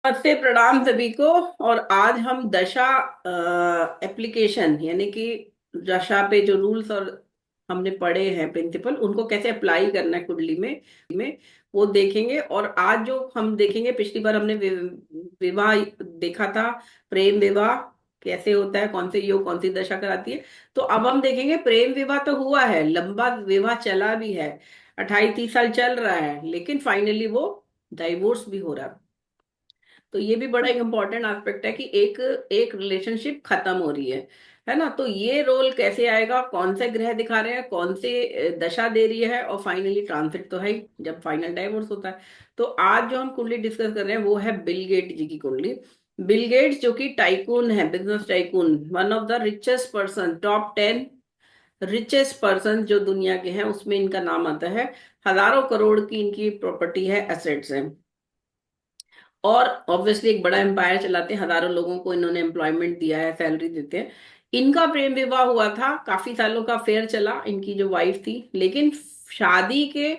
नमस्ते, प्रणाम सभी को। और आज हम दशा एप्लीकेशन यानी कि दशा पे जो रूल्स और हमने पढ़े हैं प्रिंसिपल, उनको कैसे अप्लाई करना है कुंडली में वो देखेंगे। और आज जो हम देखेंगे, पिछली बार हमने विवाह देखा था। प्रेम विवाह कैसे होता है, कौन से योग कौन सी दशा कराती है। तो अब हम देखेंगे प्रेम विवाह तो हुआ है, लंबा विवाह चला भी है, 28-30 साल चल रहा है, लेकिन फाइनली वो डाइवोर्स भी हो रहा है। तो ये भी बड़ा एक इंपॉर्टेंट एस्पेक्ट है कि एक एक रिलेशनशिप खत्म हो रही है ना। तो ये रोल कैसे आएगा, कौन से ग्रह दिखा रहे हैं, कौन से दशा दे रही है, और फाइनली ट्रांसिट तो है ही जब फाइनल डाइवोर्स होता है। तो आज जो हम कुंडली डिस्कस कर रहे हैं वो है बिल गेट जी की कुंडली। बिल गेट्स जो कि टाइकून है, business tycoon, one of the richest person, top 10 richest person जो दुनिया के हैं उसमें इनका नाम आता है। हजारों करोड़ की इनकी प्रॉपर्टी है, एसेट्स हैं। और ऑब्वियसली एक बड़ा एम्पायर चलाते हैं, हजारों लोगों को इन्होंने एम्प्लॉयमेंट दिया है, सैलरी देते हैं। इनका प्रेम विवाह हुआ था, काफी सालों का अफेयर चला, इनकी जो वाइफ थी। लेकिन शादी के,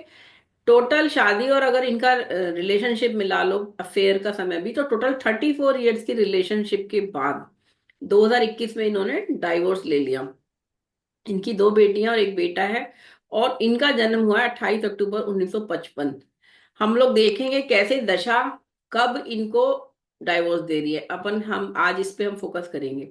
टोटल शादी और अगर इनका रिलेशनशिप मिला लो अफेयर का समय भी, तो टोटल 34 ईयर्स की रिलेशनशिप के बाद 2021 में इन्होंने डाइवोर्स ले लिया। इनकी दो बेटियां और एक बेटा है। और इनका जन्म हुआ है 28 अक्टूबर 1955। हम लोग देखेंगे कैसे दशा कब इनको डाइवोर्स दे रही है, अपन हम आज इस पे हम फोकस करेंगे।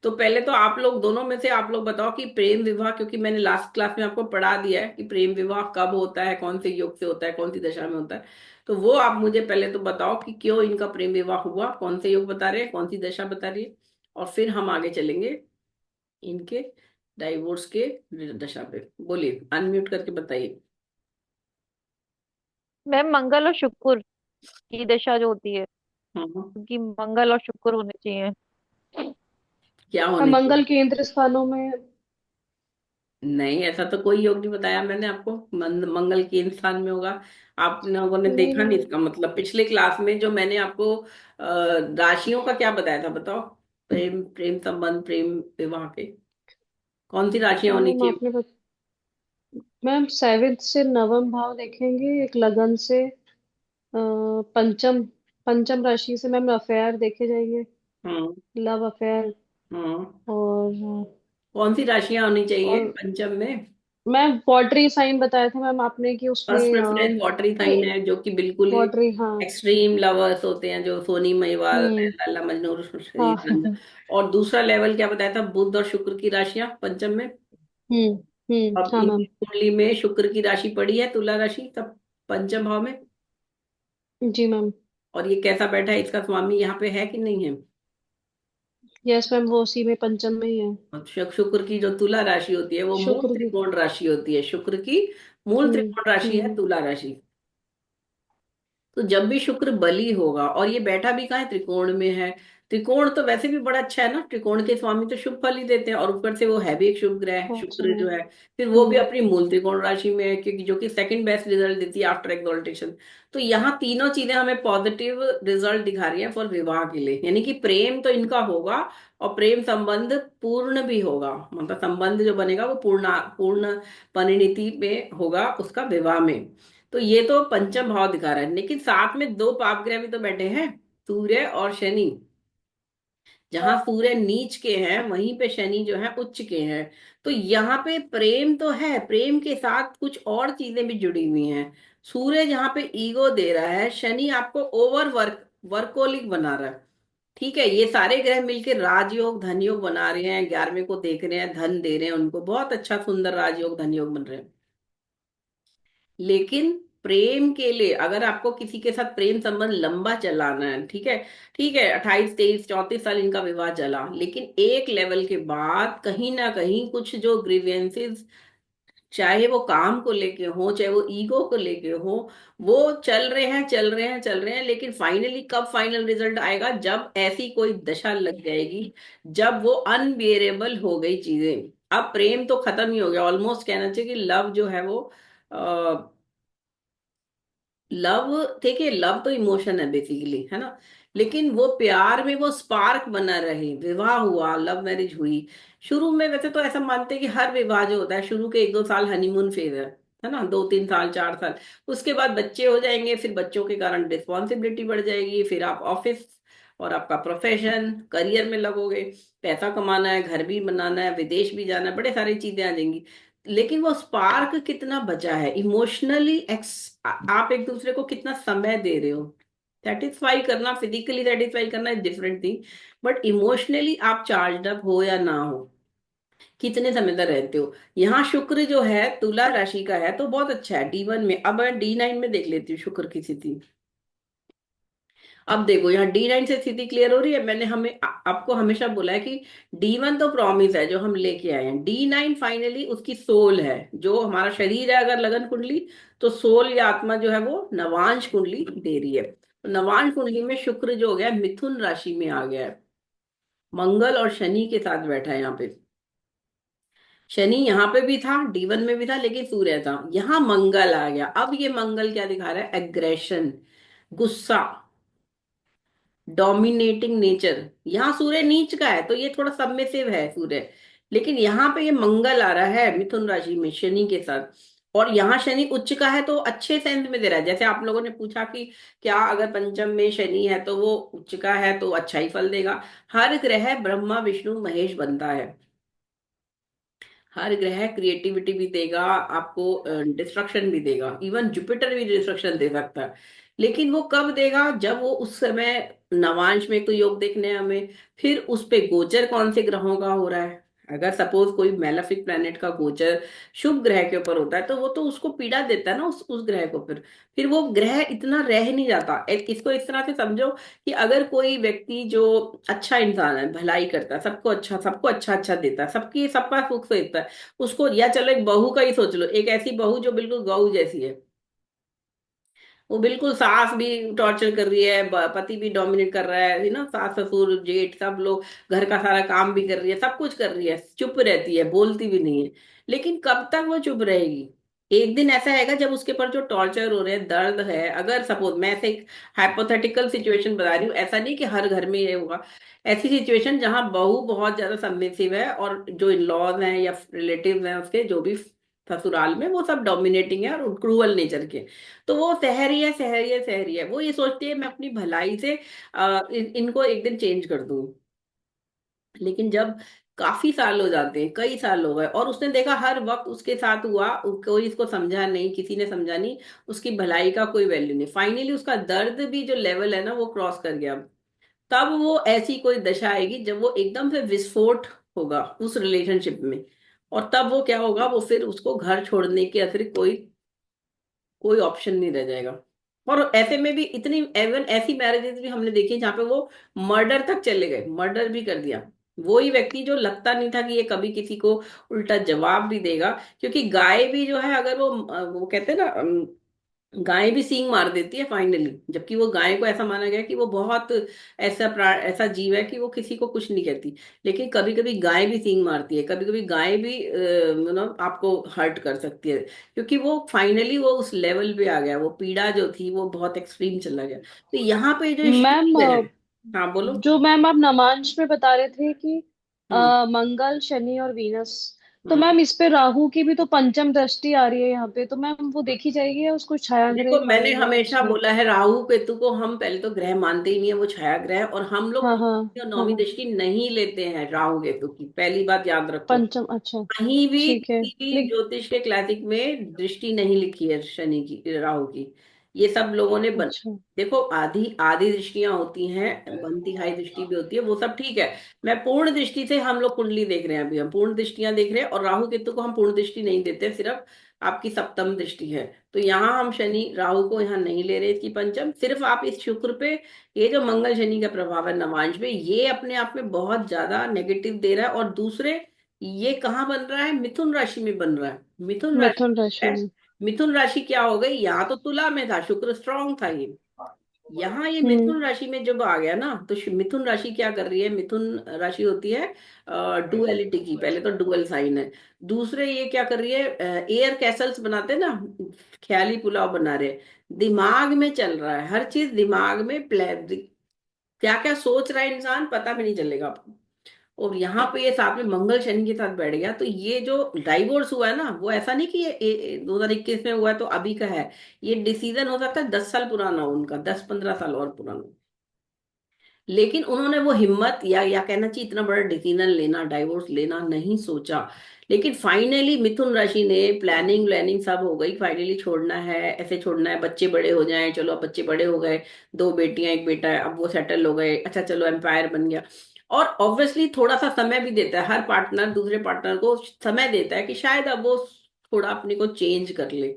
तो पहले तो आप लोग दोनों में से आप लोग बताओ कि प्रेम विवाह, क्योंकि मैंने लास्ट क्लास में आपको पढ़ा दिया है कि प्रेम विवाह कब होता है, कौन से योग से होता है, कौन सी दशा में होता है। तो वो आप मुझे पहले तो बताओ कि क्यों इनका प्रेम विवाह हुआ, कौन से योग बता रहे हैं, कौन सी दशा बता रही है। और फिर हम आगे चलेंगे इनके डाइवोर्स के दशा पे। बोलिए, अनम्यूट करके बताइए। मैम, मंगल और शुक्र की दशा जो होती है, हाँ, उनकी मंगल और शुक्र होने चाहिए। क्या हाँ, होने चाहिए? मंगल केंद्र स्थानों में। नहीं, ऐसा तो कोई योग नहीं बताया मैंने आपको मंगल के स्थान में होगा। आप लोगों ने नहीं देखा नहीं, मैम। इसका मतलब पिछले क्लास में जो मैंने आपको राशियों का क्या बताया था, बताओ। प्रेम प्रेम संबंध, प्रेम विवाह के कौन सी राशियां होनी मैम चाहिए? आपने मैम, 7th से नवम भाव देखेंगे, एक लगन से पंचम पंचम राशि से मैम अफेयर देखे जाएंगे। हम्म। Love affair. हम्म। और कौन सी राशियां होनी चाहिए और पंचम में? मैम, वॉटरी साइन बताया था मैम आपने कि फर्स्ट उसमें प्रेफरेंस वाटरी साइन है, जो कि बिल्कुल ही वॉटरी, हाँ। एक्सट्रीम लवर्स होते हैं, जो सोनी महिवाल, हम्म। लैला मजनू, हाँ। श्रीनंद। और दूसरा लेवल क्या बताया था, बुध और शुक्र की राशियां पंचम में। हम्म। अब हाँ इनकी मैम। कुंडली में शुक्र की राशि पड़ी है, तुला राशि, तब पंचम भाव में। जी मैम। और ये कैसा बैठा है, इसका स्वामी यहाँ पे है कि नहीं है? यस मैम, वो उसी में पंचम में ही है। और शुक्र की जो तुला राशि होती है वो मूल शुक्र की। त्रिकोण राशि होती है, शुक्र की मूल हम्म। त्रिकोण राशि है हम्म। तुला राशि। तो जब भी शुक्र बली होगा, और ये बैठा भी कहाँ है, त्रिकोण में है। त्रिकोण तो वैसे भी बड़ा अच्छा है ना, त्रिकोण के स्वामी तो शुभ फल ही देते हैं, और ऊपर से वो है भी एक शुभ ग्रह है अच्छा शुक्र मैम। जो है। फिर वो भी हम्म। अपनी मूल त्रिकोण राशि में है, क्योंकि जो कि सेकंड बेस्ट रिजल्ट देती है आफ्टर एक्सॉल्टेशन। तो यहाँ तीनों चीजें हमें पॉजिटिव रिजल्ट दिखा रही हैं फॉर विवाह के लिए, यानी कि प्रेम तो इनका होगा, और प्रेम संबंध पूर्ण भी होगा। मतलब संबंध जो बनेगा वो पूर्ण पूर्ण परिणति में होगा उसका विवाह में। तो ये तो पंचम भाव दिखा रहा है, लेकिन साथ में दो पाप ग्रह भी तो बैठे हैं, सूर्य और शनि। जहां सूर्य नीच के हैं वहीं पे शनि जो है उच्च के हैं। तो यहाँ पे प्रेम तो है, प्रेम के साथ कुछ और चीजें भी जुड़ी हुई हैं। सूर्य जहाँ पे ईगो दे रहा है, शनि आपको ओवर वर्कोलिक बना रहा है। ठीक है, ये सारे ग्रह मिलकर राजयोग धन योग बना रहे हैं, 11वें को देख रहे हैं, धन दे रहे हैं उनको, बहुत अच्छा सुंदर राजयोग धन योग बन रहे हैं। लेकिन प्रेम के लिए अगर आपको किसी के साथ प्रेम संबंध लंबा चलाना है, ठीक है, ठीक है, 28-23-34 साल इनका विवाह चला, लेकिन एक लेवल के बाद कहीं ना कहीं कुछ जो ग्रीवेंसेस, चाहे वो काम को लेके हो, चाहे वो ईगो को लेके हो, वो चल रहे हैं, चल रहे हैं, चल रहे हैं। लेकिन फाइनली कब फाइनल रिजल्ट आएगा, जब ऐसी कोई दशा लग जाएगी, जब वो अनबियरेबल हो गई चीजें। अब प्रेम तो खत्म ही हो गया, ऑलमोस्ट कहना चाहिए कि लव जो है वो, लव, देखिए लव तो इमोशन है बेसिकली, है ना। लेकिन वो प्यार में वो स्पार्क बना रहे, विवाह हुआ, लव मैरिज हुई। शुरू में वैसे तो ऐसा मानते हैं कि हर विवाह जो होता है शुरू के 1-2 साल हनीमून फेज है, है ना, 2-3 साल 4 साल। उसके बाद बच्चे हो जाएंगे, फिर बच्चों के कारण रिस्पॉन्सिबिलिटी बढ़ जाएगी, फिर आप ऑफिस और आपका प्रोफेशन करियर में लगोगे, पैसा कमाना है, घर भी बनाना है, विदेश भी जाना है, बड़े सारी चीजें आ जाएंगी। लेकिन वो स्पार्क कितना बचा है इमोशनली, आप एक दूसरे को कितना समय दे रहे हो। सेटिस्फाई करना, फिजिकली सेटिस्फाई करना is different thing, but emotionally आप चार्ज अप हो या ना हो, कितने समय तक रहते हो। यहाँ शुक्र जो है तुला राशि का है तो बहुत अच्छा है D1 में। अब मैं D9 में देख लेती हूँ शुक्र की स्थिति। अब देखो यहाँ D9 से स्थिति क्लियर हो रही है। मैंने आपको हमेशा बोला है कि D1 तो प्रॉमिस है जो हम लेके आए हैं, D9 फाइनली उसकी सोल है, जो हमारा शरीर है अगर लगन कुंडली, तो सोल या आत्मा जो है वो नवांश कुंडली दे रही है। तो नवांश कुंडली में शुक्र जो हो गया है, मिथुन राशि में आ गया है, मंगल और शनि के साथ बैठा है यहाँ पे। शनि यहाँ पे भी था, D1 में भी था, लेकिन सूर्य था। यहाँ मंगल आ गया। अब ये मंगल क्या दिखा रहा है, एग्रेशन, गुस्सा, डोमिनेटिंग नेचर। यहाँ सूर्य नीच का है तो ये थोड़ा सबमिसिव है सूर्य, लेकिन यहाँ पे ये मंगल आ रहा है मिथुन राशि में शनि के साथ। और यहाँ शनि उच्च का है तो अच्छे सेंस में दे रहा है। जैसे आप लोगों ने पूछा कि क्या अगर पंचम में शनि है तो वो उच्च का है तो अच्छा ही फल देगा। हर ग्रह ब्रह्मा विष्णु महेश बनता है, हर ग्रह क्रिएटिविटी भी देगा आपको, डिस्ट्रक्शन भी देगा, इवन जुपिटर भी डिस्ट्रक्शन दे सकता है। लेकिन वो कब देगा, जब वो उस समय नवांश में तो योग देखने हैं हमें, फिर उस पे गोचर कौन से ग्रहों का हो रहा है। अगर सपोज कोई मेलेफिक प्लेनेट का गोचर शुभ ग्रह के ऊपर होता है तो वो तो उसको पीड़ा देता है ना, उस ग्रह को। फिर वो ग्रह इतना रह नहीं जाता। इसको इस तरह से समझो कि अगर कोई व्यक्ति जो अच्छा इंसान है, भलाई करता है, सबको अच्छा अच्छा देता है, सबकी सबका सुख सोचता है, उसको, या चलो एक बहू का ही सोच लो, एक ऐसी बहू जो बिल्कुल गऊ जैसी है, वो बिल्कुल सास भी टॉर्चर कर रही है, पति भी डोमिनेट कर रहा है ना, सास ससुर जेठ सब लोग, घर का सारा काम भी कर रही है, सब कुछ कर रही है, चुप रहती है, बोलती भी नहीं है। लेकिन कब तक वो चुप रहेगी। एक दिन ऐसा आएगा जब उसके ऊपर जो टॉर्चर हो रहे हैं, दर्द है, अगर सपोज मैं ऐसे एक हाइपोथेटिकल सिचुएशन बता रही हूँ, ऐसा नहीं कि हर घर में ये होगा, ऐसी सिचुएशन जहां बहू बहुत ज्यादा सबमिसिव है और जो इन लॉज हैं या रिलेटिव्स हैं उसके जो भी ससुराल में, वो सब डोमिनेटिंग है और क्रूअल नेचर के, तो वो सहरी है, सहरी है, सहरी है। वो ये सोचती है मैं अपनी भलाई से इनको एक दिन चेंज कर दूं। लेकिन जब काफी साल हो जाते हैं, कई साल हो गए, और उसने देखा हर वक्त उसके साथ हुआ, कोई इसको समझा नहीं, किसी ने समझा नहीं, उसकी भलाई का कोई वैल्यू नहीं, फाइनली उसका दर्द भी जो लेवल है ना वो क्रॉस कर गया। तब वो ऐसी कोई दशा आएगी जब वो एकदम से विस्फोट होगा उस रिलेशनशिप में। और तब वो क्या होगा, वो फिर उसको घर छोड़ने के अतिरिक्त कोई कोई ऑप्शन नहीं रह जाएगा। और ऐसे में भी इतनी, एवन ऐसी मैरिजेस भी हमने देखी जहाँ पे वो मर्डर तक चले गए, मर्डर भी कर दिया। वही व्यक्ति जो लगता नहीं था कि ये कभी किसी को उल्टा जवाब भी देगा, क्योंकि गाय भी जो है, अगर वो कहते हैं ना, गाय भी सींग मार देती है फाइनली, जबकि वो गाय को ऐसा माना गया कि वो बहुत ऐसा जीव है कि वो किसी को कुछ नहीं कहती। लेकिन कभी कभी गाय भी सींग मारती है, कभी कभी गाय भी आपको हर्ट कर सकती है, क्योंकि वो फाइनली वो उस लेवल पे आ गया, वो पीड़ा जो थी वो बहुत एक्सट्रीम चला गया। तो यहाँ पे जो मैम शुक्र है। हाँ बोलो। जो मैम आप नमांश में बता रहे थे कि हम्म। मंगल शनि और वीनस, तो हम्म। मैम इस पे राहु की भी तो पंचम दृष्टि आ रही है यहाँ पे, तो मैम वो देखी जाएगी या उसको छाया ग्रह देखो ही मैंने मानेंगे हम हमेशा उसमें? बोला है, राहु केतु को हम पहले तो ग्रह मानते ही नहीं है, वो छाया ग्रह है, और हम लोग हाँ हाँ पंचमी और हाँ नौवीं हाँ। दृष्टि नहीं लेते हैं राहु केतु की, पहली बात याद रखो। पंचम, अच्छा। कहीं भी ठीक है। किसी भी लेकिन ज्योतिष के क्लासिक में दृष्टि नहीं लिखी है शनि की, राहु की। ये सब लोगों ने अच्छा। देखो, आधी आधी दृष्टियां होती हैं, बनती हाई दृष्टि भी होती है, वो सब ठीक है। मैं पूर्ण दृष्टि से, हम लोग कुंडली देख रहे हैं, अभी हम पूर्ण दृष्टियां देख रहे हैं, और राहु केतु को हम पूर्ण दृष्टि नहीं देते, सिर्फ आपकी सप्तम दृष्टि है। तो यहाँ हम शनि राहु को यहाँ नहीं ले रहे इसकी पंचम, सिर्फ आप इस शुक्र पे, ये जो मंगल शनि का प्रभाव है नवांश में, ये अपने आप में बहुत ज्यादा नेगेटिव दे रहा है। और दूसरे, ये कहाँ बन रहा है, मिथुन राशि में बन रहा है। मिथुन राशि मिथुन राशि है। में। मिथुन राशि क्या हो गई, यहाँ तो तुला में था, शुक्र स्ट्रांग था ये, यहाँ ये हम्म। मिथुन राशि में जब आ गया ना, तो मिथुन राशि क्या कर रही है, मिथुन राशि होती है डुअलिटी की, पहले तो डुअल साइन है। दूसरे ये क्या कर रही है, एयर कैसल्स बनाते हैं ना, ख्याली पुलाव बना रहे हैं, दिमाग में चल रहा है हर चीज, दिमाग में प्ले क्या क्या सोच रहा है इंसान पता भी नहीं चलेगा आपको। और यहाँ पे ये साथ में मंगल शनि के साथ बैठ गया, तो ये जो डाइवोर्स हुआ है ना, वो ऐसा नहीं कि ये 2021 में हुआ है तो अभी का है। ये डिसीजन हो सकता है 10 साल पुराना हो उनका, 10-15 साल और पुराना। लेकिन उन्होंने वो हिम्मत या कहना चाहिए इतना बड़ा डिसीजन लेना, डाइवोर्स लेना नहीं सोचा। लेकिन फाइनली मिथुन राशि ने प्लानिंग व्लानिंग सब हो गई, फाइनली छोड़ना है, ऐसे छोड़ना है, बच्चे बड़े हो जाएं, चलो अब बच्चे बड़े हो गए, 2 बेटियां 1 बेटा है, अब वो सेटल हो गए, अच्छा चलो एम्पायर बन गया। और ऑब्वियसली थोड़ा सा समय भी देता है, हर पार्टनर दूसरे पार्टनर को समय देता है कि शायद अब वो थोड़ा अपने को चेंज कर ले,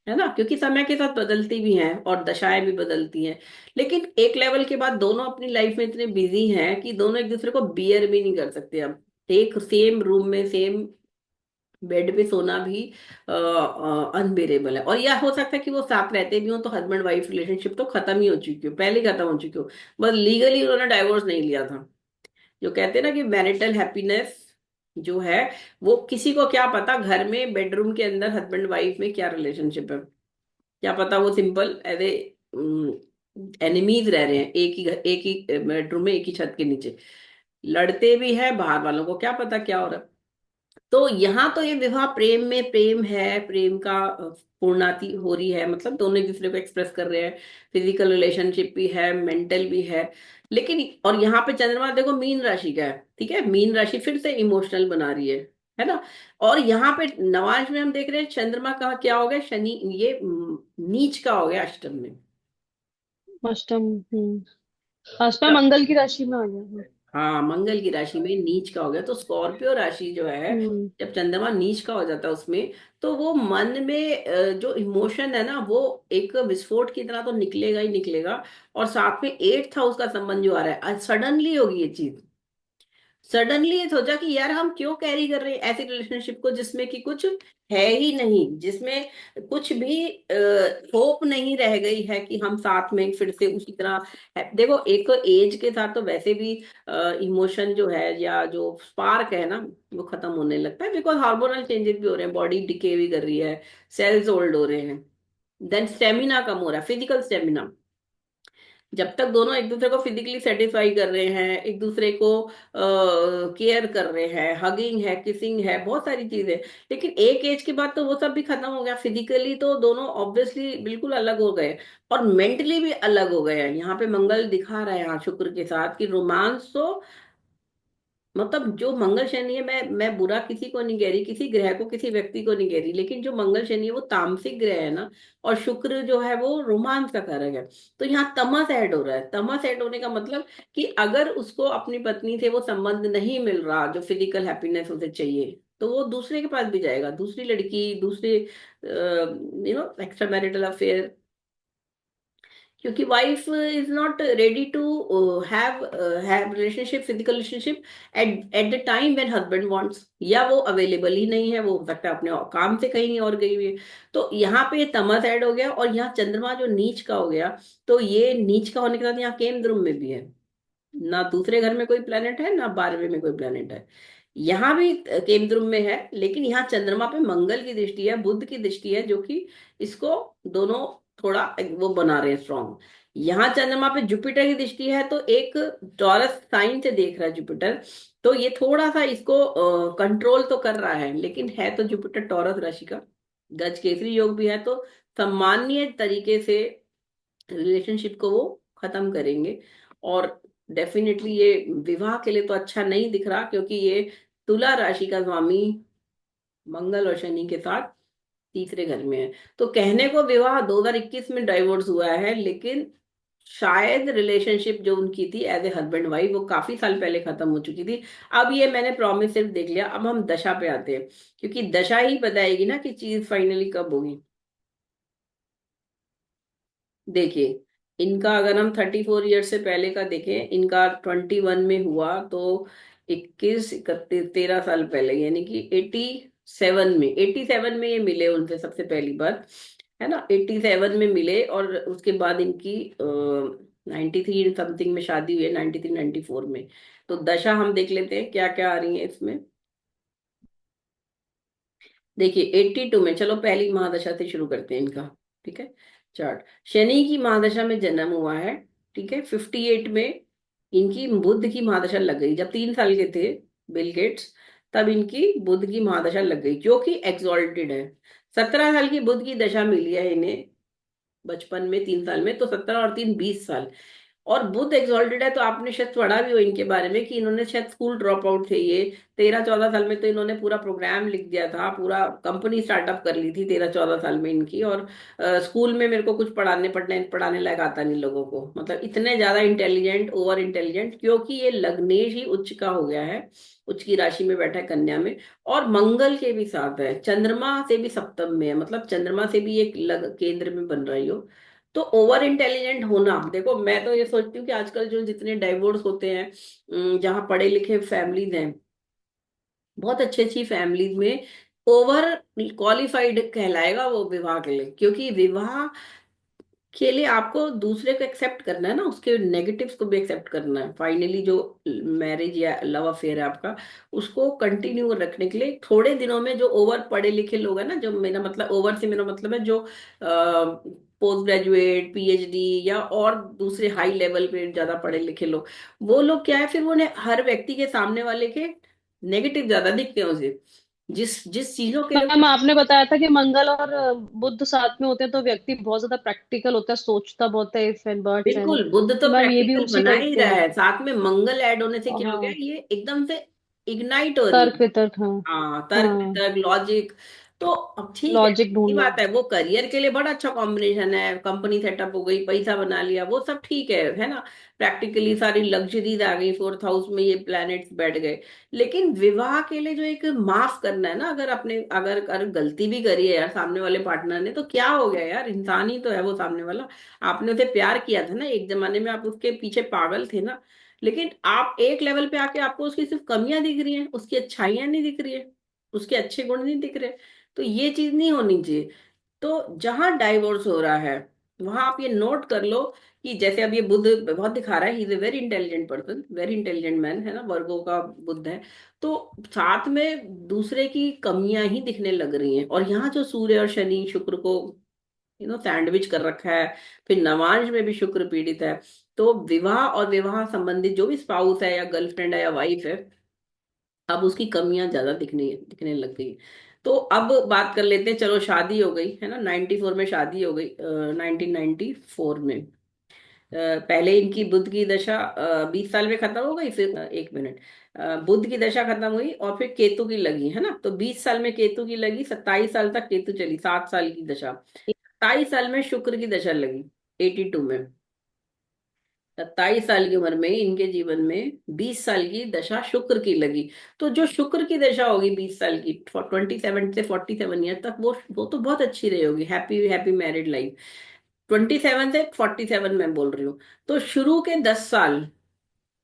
है ना, क्योंकि समय के साथ बदलती भी हैं और दशाएं भी बदलती हैं। लेकिन एक लेवल के बाद दोनों अपनी लाइफ में इतने बिजी हैं कि दोनों एक दूसरे को बियर भी नहीं कर सकते अब। एक सेम रूम में सेम बेड पे सोना भी अनबेरेबल है। और यह हो सकता है कि वो साथ रहते भी हो तो हस्बैंड वाइफ रिलेशनशिप तो खत्म ही हो चुकी हो, पहले ही खत्म हो चुकी हो, बस लीगली उन्होंने डाइवोर्स नहीं लिया था। जो कहते हैं ना कि मैरिटल हैप्पीनेस जो है, वो किसी को क्या पता घर में बेडरूम के अंदर हस्बैंड वाइफ में क्या रिलेशनशिप है। क्या पता वो सिंपल एज ए एनिमीज रह रहे हैं, एक ही बेडरूम में, एक ही छत के नीचे लड़ते भी है, बाहर वालों को क्या पता क्या हो रहा है। तो यहाँ तो ये विवाह प्रेम में प्रेम है, प्रेम का पूर्णाति हो रही है, मतलब दोनों एक दूसरे को एक्सप्रेस कर रहे हैं, फिजिकल रिलेशनशिप भी है, मेंटल भी है। लेकिन और यहाँ पे चंद्रमा देखो मीन राशि का है, ठीक है, मीन राशि फिर से इमोशनल बना रही है ना। और यहाँ पे नवांश में हम देख रहे हैं चंद्रमा का क्या हो गया, शनि ये नीच का हो गया अष्टम में। अष्टम। अष्टम मंगल की राशि में आ गया। हाँ, मंगल की राशि में नीच का हो गया, तो स्कॉर्पियो राशि जो है, हम्म। जब चंद्रमा नीच का हो जाता है उसमें, तो वो मन में जो इमोशन है ना, वो एक विस्फोट की तरह तो निकलेगा ही निकलेगा। और साथ में 8th हाउस का संबंध जो आ रहा है, सडनली होगी ये चीज। सडनली ये सोचा कि यार हम क्यों कैरी कर रहे हैं ऐसी रिलेशनशिप को जिसमें कि कुछ है ही नहीं, जिसमें कुछ भी होप नहीं रह गई है कि हम साथ में फिर से उसी तरह देखो, एक एज के साथ तो वैसे भी इमोशन जो है या जो स्पार्क है ना, वो खत्म होने लगता है, बिकॉज हार्मोनल चेंजेस भी हो रहे हैं, बॉडी डिके भी कर रही है, सेल्स ओल्ड हो रहे हैं, देन स्टेमिना कम हो रहा है, फिजिकल स्टेमिना। जब तक दोनों एक दूसरे को फिजिकली सेटिस्फाई कर रहे हैं, एक दूसरे को केयर कर रहे हैं, हगिंग है, किसिंग है, बहुत सारी चीजें। लेकिन एक एज के बाद तो वो सब भी खत्म हो गया, फिजिकली तो दोनों ऑब्वियसली बिल्कुल अलग हो गए, और मेंटली भी अलग हो गए हैं। यहाँ पे मंगल दिखा रहा है यहाँ शुक्र के साथ कि रोमांस तो, मतलब जो मंगल शनि है, मैं बुरा किसी को नहीं कह रही, किसी ग्रह को किसी व्यक्ति को नहीं कह रही, लेकिन जो मंगल शनि है वो तामसिक ग्रह है ना, और शुक्र जो है वो रोमांस का कारक है। तो यहाँ तमस ऐड हो रहा है, तमस ऐड होने का मतलब कि अगर उसको अपनी पत्नी से वो संबंध नहीं मिल रहा जो फिजिकल हैप्पीनेस उसे चाहिए, तो वो दूसरे के पास भी जाएगा, दूसरी लड़की, दूसरे एक्स्ट्रा मैरिटल अफेयर। क्योंकि wife is not ready to have relationship, physical relationship at at the time when husband wants, या वो अवेलेबल ही नहीं है, वो हो सकता है अपने काम से कहीं और गई हुई है। तो यहाँ पे तमस ऐड हो गया, और यहाँ चंद्रमा जो नीच का हो गया, तो ये नीच का होने के साथ यहाँ केमद्रुम में भी है, ना दूसरे घर में कोई प्लेनेट है ना 12वें में कोई प्लेनेट है, यहाँ भी केमद्रुम में है। लेकिन यहाँ चंद्रमा पे मंगल की दृष्टि है, बुध की दृष्टि है, जो कि इसको दोनों थोड़ा वो बना रहे हैं स्ट्रॉन्ग। यहाँ चंद्रमा पे जुपिटर की दृष्टि है, तो एक टॉरस साइन से देख रहा है जुपिटर, तो ये थोड़ा सा इसको कंट्रोल तो कर रहा है, लेकिन है तो जुपिटर टॉरस राशि का, गज केसरी योग भी है, तो सामान्य तरीके से रिलेशनशिप को वो खत्म करेंगे। और डेफिनेटली ये विवाह के लिए तो अच्छा नहीं दिख रहा, क्योंकि ये तुला राशि का स्वामी मंगल और शनि के साथ तीसरे घर में है। तो कहने को विवाह 2021 में डाइवोर्स हुआ है, लेकिन शायद रिलेशनशिप जो उनकी थी एज ए हस्बैंड वाइफ वो काफी साल पहले खत्म हो चुकी थी। अब ये मैंने प्रॉमिस सिर्फ देख लिया, अब हम दशा पे आते हैं, क्योंकि दशा ही बताएगी ना कि चीज फाइनली कब होगी। देखिए, इनका अगर हम 34 ईयर से पहले का देखें, इनका 21 में हुआ, तो 21 31 13 साल पहले, यानी कि 87 में ये मिले उनसे सबसे पहली बार, है ना, 87 में मिले, और उसके बाद इनकी 93 समथिंग में शादी हुई है, 93 94 में। तो दशा हम देख लेते हैं क्या क्या आ रही है इसमें। देखिए 82 में, चलो पहली महादशा से शुरू करते हैं इनका, ठीक है। चार्ट, शनि की महादशा में जन्म हुआ है, ठीक है, 58 में इनकी बुध की महादशा लग गई जब 3 साल के थे बिल गेट्स, तब इनकी बुध की महादशा लग गई जो कि एक्सॉल्टेड है। 17 साल की बुध की दशा मिली है इन्हें बचपन में, 3 साल में, तो 17 और 3 20 साल। और बुध एग्जॉल्टेड है तो आपने शायद पढ़ा भी हो इनके बारे में कि इन्होंने शायद स्कूल ड्रॉप आउट थे ये 13 14 साल में, तो इन्होंने पूरा प्रोग्राम लिख दिया था, पूरा कंपनी स्टार्टअप कर ली थी 13 14 साल में इनकी। और स्कूल में मेरे को कुछ पढ़ाने पढ़ने पढ़ाने लायक आता नहीं लोगों को, मतलब इतने ज्यादा इंटेलिजेंट, ओवर इंटेलिजेंट, क्योंकि ये लग्नेश ही उच्च का हो गया है, उच्च की राशि में बैठा है कन्या में, और मंगल के भी साथ है, चंद्रमा से भी सप्तम में है, मतलब चंद्रमा से भी एक केंद्र में बन रही हो। तो ओवर इंटेलिजेंट होना, देखो मैं तो ये सोचती हूँ कि आजकल जो जितने डाइवोर्स होते हैं, जहाँ पढ़े लिखे फैमिलीज हैं, बहुत अच्छी अच्छी फैमिलीज में ओवर क्वालिफाइड कहलाएगा वो विवाह के लिए, क्योंकि विवाह के लिए आपको दूसरे को एक्सेप्ट करना है ना, उसके नेगेटिव्स को भी एक्सेप्ट करना है। फाइनली जो मैरिज या लव अफेयर है आपका, उसको कंटिन्यू रखने के लिए थोड़े दिनों में जो ओवर पढ़े लिखे लोग हैं ना, जो मेरा मतलब ओवर से मेरा मतलब है जो पोस्ट ग्रेजुएट, पीएचडी या और दूसरे हाई लेवल पे ज्यादा पढ़े लिखे लोग, वो लोग क्या है फिर वो उन्हें हर व्यक्ति के सामने वाले के नेगेटिव ज्यादा दिखते हैं उसे, जिस जिस चीजों के लिए मैम आपने बताया था कि मंगल और बुध साथ में होते हैं तो व्यक्ति बहुत ज्यादा प्रैक्टिकल होता है, सोचता बहुत है, इफ एंड बट्स एंड, बिल्कुल बुध तो तो मैम ये भी प्रैक्टिकल उसी बना टाइप ही के रहा हैं। है, साथ में मंगल ऐड होने से क्या हो गया, हाँ, ये एकदम से इग्नाइट हो रही तर्क है। वितर्क, हाँ। हाँ, तर्क हाँ, वितर्क लॉजिक। तो अब ठीक है, लॉजिक ये ढूंढना। बात है, वो करियर के लिए बड़ा अच्छा कॉम्बिनेशन है, कंपनी सेटअप हो गई, पैसा बना लिया, वो सब ठीक है ना। प्रैक्टिकली सारी लग्जरीज आ गई, 4th हाउस में ये प्लैनेट्स बैठ गए। लेकिन विवाह के लिए जो एक माफ करना है ना, अगर अपने अगर अगर गलती भी करी है यार सामने वाले पार्टनर ने, तो क्या हो गया यार, इंसान ही तो है वो सामने वाला। आपने उसे प्यार किया था ना एक जमाने में, आप उसके पीछे पागल थे ना, लेकिन आप एक लेवल पे आके आपको उसकी सिर्फ कमियां दिख रही हैं, उसकी अच्छाइयां नहीं दिख रही है, उसके अच्छे गुण नहीं दिख रहे। तो ये चीज नहीं होनी चाहिए। तो जहां डाइवोर्स हो रहा है वहां आप ये नोट कर लो कि जैसे अब ये बुध बहुत दिखा रहा है, he is a very intelligent person, very intelligent man है ना, वर्गो का बुध है। तो साथ में दूसरे की कमियां ही दिखने लग रही हैं, और यहाँ जो सूर्य और शनि शुक्र को सैंडविच कर रखा है, फिर नवांश में भी शुक्र पीड़ित है। तो विवाह और विवाह संबंधित जो भी स्पाउस है या गर्लफ्रेंड है या वाइफ है, अब उसकी कमियां ज्यादा दिखने दिखने लग गई। तो अब बात कर लेते हैं, चलो शादी हो गई है ना, 94 में शादी हो गई, 1994 में। पहले इनकी बुध की दशा 20 साल में खत्म हो गई, फिर 1 मिनट, बुध की दशा खत्म हुई और फिर केतु की लगी है ना, तो 20 साल में केतु की लगी, 27 साल तक केतु चली, 7 साल की दशा। 27 साल में शुक्र की दशा लगी, 82 में। 27 साल की उम्र में इनके जीवन में 20 साल की दशा शुक्र की लगी। तो जो शुक्र की दशा होगी 20 साल की, 27 से 47 ईयर तक, वो तो बहुत अच्छी रही होगी, हैप्पी हैप्पी मैरिड लाइफ। 27 से 47 मैं बोल रही हूँ। तो शुरू के 10 साल,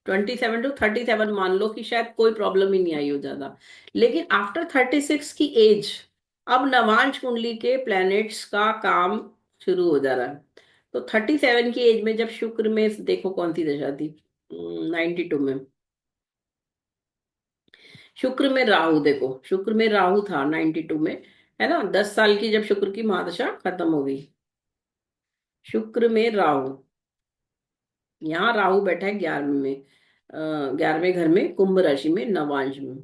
27 to 37 मान लो कि शायद कोई प्रॉब्लम ही नहीं आई हो ज्यादा। लेकिन आफ्टर 36 की एज, अब नवांश कुंडली के प्लैनेट्स का काम शुरू हो जा रहा है। तो 37 की एज में जब शुक्र में, देखो कौन सी दशा थी, 92 में शुक्र में राहु, देखो शुक्र में राहु था 92 में, है ना, 10 साल की जब शुक्र की महादशा खत्म हो गई, शुक्र में राहु, यहाँ राहु बैठा है 11वें में, 11वें घर में, कुंभ राशि में, नवांश में।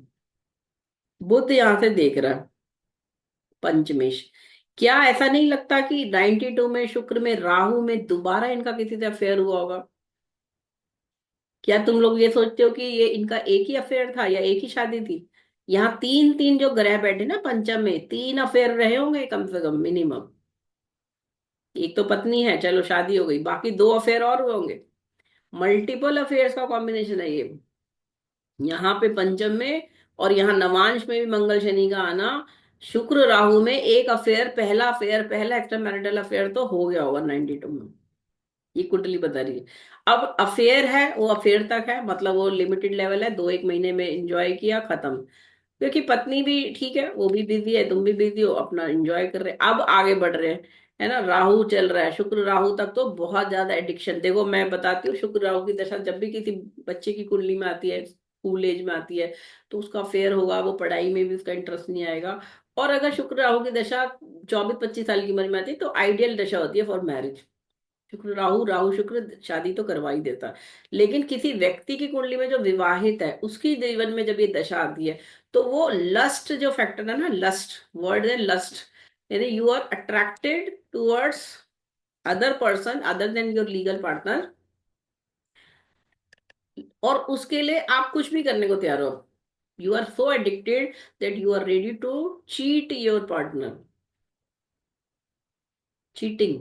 बुध यहाँ से देख रहा है पंचमेश। क्या ऐसा नहीं लगता कि 92 में शुक्र में राहु में दोबारा इनका किसी से अफेयर हुआ होगा? क्या तुम लोग ये सोचते हो कि ये इनका एक ही अफेयर था या एक ही शादी थी? यहाँ तीन तीन जो ग्रह बैठे ना पंचम में, 3 अफेयर रहे होंगे कम से कम मिनिमम। एक तो पत्नी है, चलो शादी हो गई, बाकी 2 अफेयर और हुए होंगे। मल्टीपल अफेयर्स का कॉम्बिनेशन है ये, यहाँ पे पंचम में, और यहाँ नवांश में भी मंगल शनि का आना, शुक्र राहु में एक अफेयर, पहला अफेयर, पहला एक्स्ट्रा मैरिटल अफेयर तो हो गया होगा 92 में। ये कुंडली बता रही है। अब अफेयर है वो अफेयर तक है, मतलब वो लिमिटेड लेवल है, 2 1 महीने में एंजॉय किया, खत्म। क्योंकि पत्नी भी ठीक है, वो भी बिजी है, तुम भी बिजी हो, अपना एंजॉय कर रहे हैं, अब आगे बढ़ रहे हैं, है ना। राहु चल रहा है, शुक्र राहु तक तो बहुत ज्यादा एडिक्शन, देखो मैं बताती हूँ, शुक्र राहु की दशा जब भी किसी बच्चे की कुंडली में आती है, स्कूल एज में आती है, तो उसका फेयर होगा, वो पढ़ाई में भी उसका इंटरेस्ट नहीं आएगा। और अगर शुक्र राहु की दशा 24 25 साल की उम्र में आती है, तो आइडियल दशा होती है फॉर मैरिज। शुक्र राहु, राहु शुक्र शादी तो करवा ही देता है। लेकिन किसी व्यक्ति की कुंडली में जो विवाहित है उसकी जीवन में जब ये दशा आती है, तो वो लस्ट जो फैक्टर है ना, लस्ट वर्ड है लस्ट, यानी you are attracted towards other person other than your legal partner, और उसके लिए आप कुछ भी करने को तैयार हो। You are so addicted that you are ready to cheat your partner. Cheating,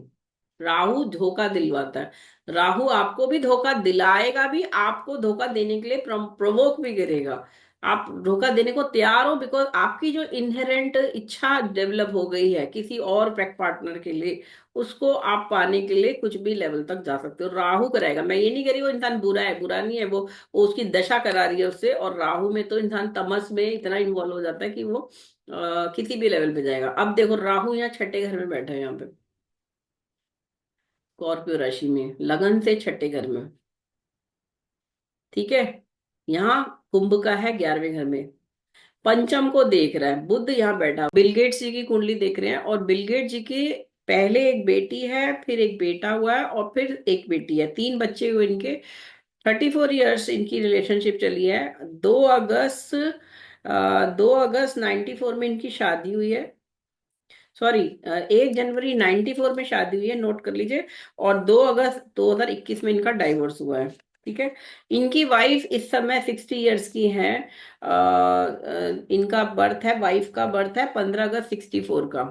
Rahu धोखा दिलवाता है। राहु आपको भी धोखा दिलाएगा भी, आपको धोखा देने के लिए प्रोवोक भी करेगा। आप धोखा देने को तैयार हो, बिकॉज आपकी जो इनहेरेंट इच्छा डेवलप हो गई है किसी और पार्टनर के लिए, उसको आप पाने के लिए कुछ भी लेवल तक जा सकते हो। राहु कराएगा, मैं ये नहीं कह रही वो इंसान बुरा है, बुरा नहीं है, वो उसकी दशा करा रही है उससे। और राहु में तो इंसान तमस में इतना इन्वॉल्व हो जाता है कि वो किसी भी लेवल पे जाएगा। अब देखो राहु यहाँ छठे घर में बैठा है, यहाँ पे स्कॉर्पियो राशि में, लगन से छठे घर में। ठीक है, यहाँ कुंभ का है 11वें घर में, पंचम को देख रहा है बुध, यहाँ बैठा। बिल गेट्स जी की कुंडली देख रहे हैं, और बिल गेट्स जी की पहले एक बेटी है, फिर एक बेटा हुआ है, और फिर एक बेटी है, तीन बच्चे हुए इनके। 34 ईयर्स इनकी रिलेशनशिप चली है। 2 अगस्त 2 अगस्त 94 में इनकी शादी हुई है। सॉरी, 1 जनवरी 94 में शादी हुई है, नोट कर लीजिए। और 2 अगस्त 2021 में इनका डाइवोर्स हुआ है। ठीक है, इनकी वाइफ इस समय 60 ईयर्स की है। इनका बर्थ है, वाइफ का बर्थ है 15 अगस्त 64 का।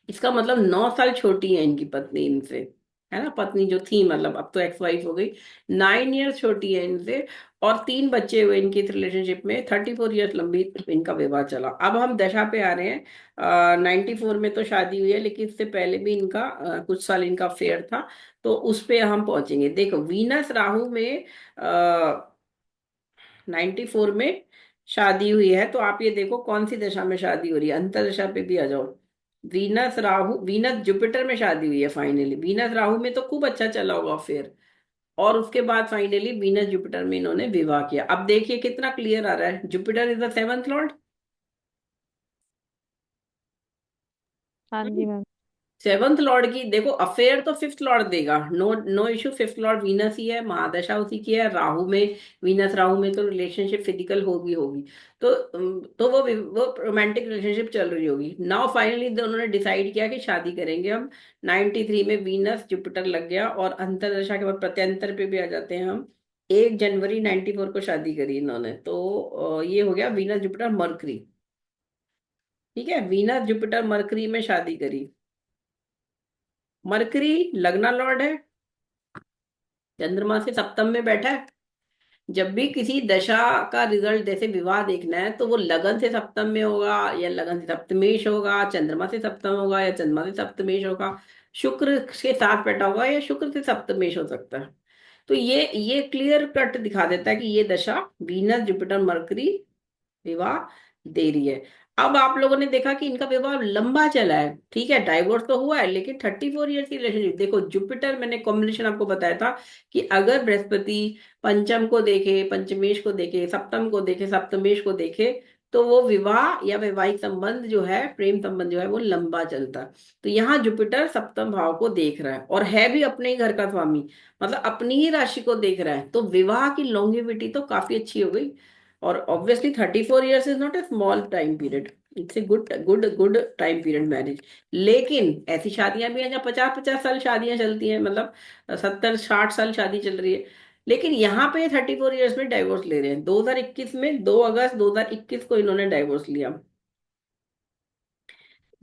इसका मतलब 9 साल छोटी है इनकी पत्नी इनसे, है ना, पत्नी जो थी, मतलब अब तो एक्स वाइफ हो गई। 9 ईयर्स छोटी है इनसे, और तीन बच्चे हुए इनकी इस रिलेशनशिप में। 34 ईयर्स लंबी इनका विवाह चला। अब हम दशा पे आ रहे हैं। 94 में तो शादी हुई है, लेकिन इससे पहले भी इनका कुछ साल इनका अफेयर था। तो उस पे हम पहुंचेंगे। देखो वीनस राहु में 94 में शादी हुई है, तो आप ये देखो कौन सी दशा में शादी हो रही है, अंतर दशा पे भी आ जाओ। वीनस राहु, वीनस जुपिटर में शादी हुई है फाइनली। वीनस राहु में तो खूब अच्छा चला होगा फिर, और उसके बाद फाइनली वीनस जुपिटर में इन्होंने विवाह किया। अब देखिए कितना क्लियर आ रहा है, Jupiter is the seventh lord. हाँ जी मैम। सेवंथ लॉर्ड की देखो अफेयर तो फिफ्थ लॉर्ड देगा, no no issue. Fifth lord Venus ही है, महादशा उसी की है राहु में। वीनस राहु में तो रिलेशनशिप फिजिकल होगी होगी। तो वो रोमांटिक रिलेशनशिप चल रही होगी। नाउ फाइनली दोनों ने डिसाइड किया कि शादी करेंगे हम। 93 में वीनस जुपिटर लग गया, और अंतरदशा के बाद प्रत्यंतर पे भी आ जाते हैं हम। 1 जनवरी 94 को शादी करी इन्होंने, तो ये हो गया वीनस जुपिटर मरकरी। ठीक है, वीनस जुपिटर मरकरी में शादी करी। मरकरी लगना लॉर्ड है, चंद्रमा से सप्तम में बैठा है। जब भी किसी दशा का रिजल्ट जैसे विवाह देखना है, तो वो लगन से सप्तम में होगा, या लगन से सप्तमेश होगा, चंद्रमा से सप्तम होगा, या चंद्रमा से सप्तमेश होगा, शुक्र के साथ बैठा होगा, या शुक्र से सप्तमेश हो सकता है। तो ये क्लियर कट दिखा देता है कि ये दशा वीनस जुपिटर मरकरी विवाह दे रही है। अब आप लोगों ने देखा कि इनका विवाह लंबा चला है, ठीक है, डाइवोर्स तो हुआ है, लेकिन 34 ईयर्स की रिलेशनशिप। देखो जुपिटर, मैंने कॉम्बिनेशन आपको बताया था कि अगर बृहस्पति पंचम को देखे, पंचमेश को देखे, सप्तम को देखे, सप्तमेश को देखे, तो वो विवाह या वैवाहिक संबंध जो है, प्रेम संबंध जो है, वो लंबा चलता है। तो यहाँ जुपिटर सप्तम भाव को देख रहा है, और है भी अपने ही घर का स्वामी, मतलब अपनी ही राशि को देख रहा है, तो विवाह की लॉन्गेविटी तो काफी अच्छी हो गई। और obviously 34 years is not a small time period, it's a good good good time period marriage. लेकिन ऐसी शादियां भी हैं जहाँ 50-50 साल शादियां चलती हैं, मतलब 70-60 साल शादी चल रही है। लेकिन यहाँ पे 34 ईयर्स में डाइवोर्स ले रहे हैं। 2021 में 2 अगस्त 2021 को इन्होंने डाइवोर्स लिया।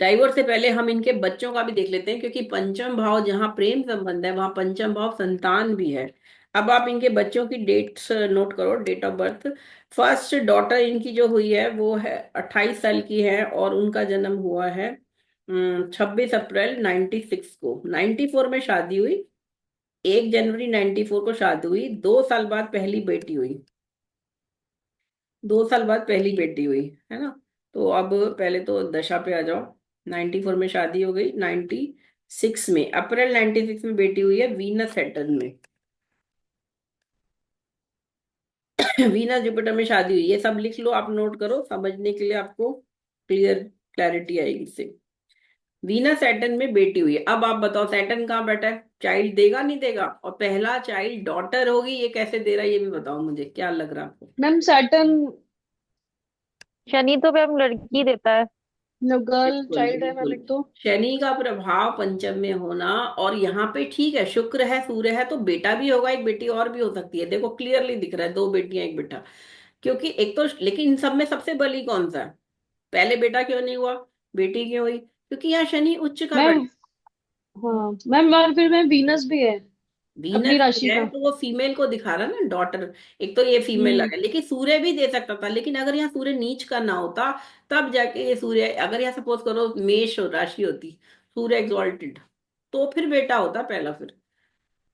डाइवोर्स से पहले हम इनके बच्चों का भी देख लेते हैं, क्योंकि पंचम भाव जहाँ प्रेम संबंध है, वहां पंचम भाव संतान भी है। अब आप इनके बच्चों की डेट्स नोट करो, date of birth. First daughter इनकी जो हुई है वो है 28 साल की है, और उनका जन्म हुआ है 26 अप्रैल 96 को। 94 में शादी हुई, 1 जनवरी 94 को शादी हुई। 2 साल बाद पहली बेटी हुई, 2 साल बाद पहली बेटी हुई, है ना। तो अब पहले तो दशा पे आ जाओ। 94 में शादी हो गई, 96 में, अप्रैल 96 में बेटी हुई है वीनस सैटर्न में। वीनस जुपिटर में शादी हुई, ये सब लिख लो, आप नोट करो, समझने के लिए आपको क्लियरिटी आएगी इससे। वीनस सैटर्न में बेटी हुई है। अब आप बताओ सैटर्न कहाँ बैठा है, चाइल्ड देगा नहीं देगा? और पहला चाइल्ड डॉटर होगी, ये कैसे दे रहा है ये भी बताओ मुझे, क्या लग रहा है आपको? मैम सैटर्न शनि तो मैम लड़की देता है। गर्ल बिल्कुल चाइल्ड है मैम बिल्कुल। एक तो। शनि का प्रभाव पंचम में होना, और यहाँ पे ठीक है शुक्र है सूर्य है, तो बेटा भी होगा, एक बेटी और भी हो सकती है, देखो क्लियरली दिख रहा है, दो बेटियां एक बेटा। क्योंकि एक तो, लेकिन इन सब में सबसे बली कौन सा है? पहले बेटा क्यों नहीं हुआ, बेटी क्यों हुई? क्योंकि यहाँ शनि उच्च का बैठा। मैम हाँ मैम, और फिर मैम वीनस भी है अपनी वीनस राशि है का। तो वो फीमेल को दिखा रहा ना, डॉटर। एक तो ये फीमेल हम्म। है, लेकिन सूर्य भी दे सकता था, लेकिन अगर यहाँ सूर्य नीच का ना होता, तब जाके ये सूर्य, अगर यहाँ सपोज करो मेष राशि होती, सूर्य एग्जॉल्टेड, तो फिर बेटा होता पहला फिर,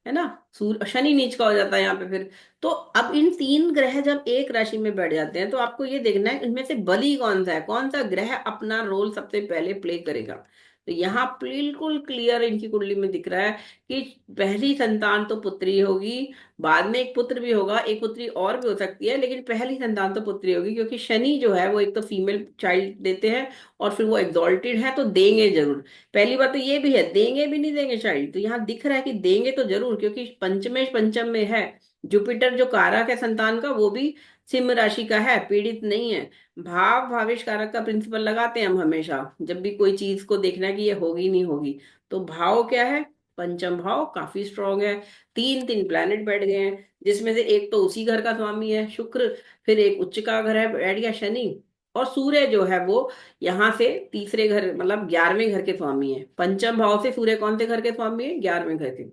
है ना? सूर्य शनि नीच का हो जाता है यहाँ पे फिर। तो अब इन तीन ग्रह जब एक राशि में बैठ जाते हैं, तो आपको ये देखना है इनमें से बली कौन सा है, कौन सा ग्रह अपना रोल सबसे पहले प्ले करेगा। तो यहाँ बिल्कुल क्लियर इनकी कुंडली में दिख रहा है कि पहली संतान तो पुत्री होगी, बाद में एक पुत्र भी होगा, एक पुत्री और भी हो सकती है, लेकिन पहली संतान तो पुत्री होगी, क्योंकि शनि जो है वो एक तो फीमेल चाइल्ड देते हैं, और फिर वो एग्जॉल्टेड है तो देंगे जरूर। पहली बात तो ये भी है, देंगे भी नहीं देंगे चाइल्ड, तो यहाँ दिख रहा है कि देंगे तो जरूर, क्योंकि पंचमेश पंचम में है। जुपिटर जो कारक है संतान का, वो भी सिंह राशि का है, पीड़ित नहीं है। भाव भावेश कारक का प्रिंसिपल लगाते हैं हम हमेशा, जब भी कोई चीज को देखना है कि ये होगी नहीं होगी। तो भाव क्या है, पंचम भाव काफी स्ट्रांग है। तीन तीन प्लैनेट बैठ गए हैं, जिसमें से एक तो उसी घर का स्वामी है शुक्र, फिर एक उच्च का घर है बैठ गया शनि, और सूर्य जो है वो यहाँ से तीसरे घर मतलब 11वें घर के स्वामी है। पंचम भाव से सूर्य कौन से घर के स्वामी है, 11वें घर के।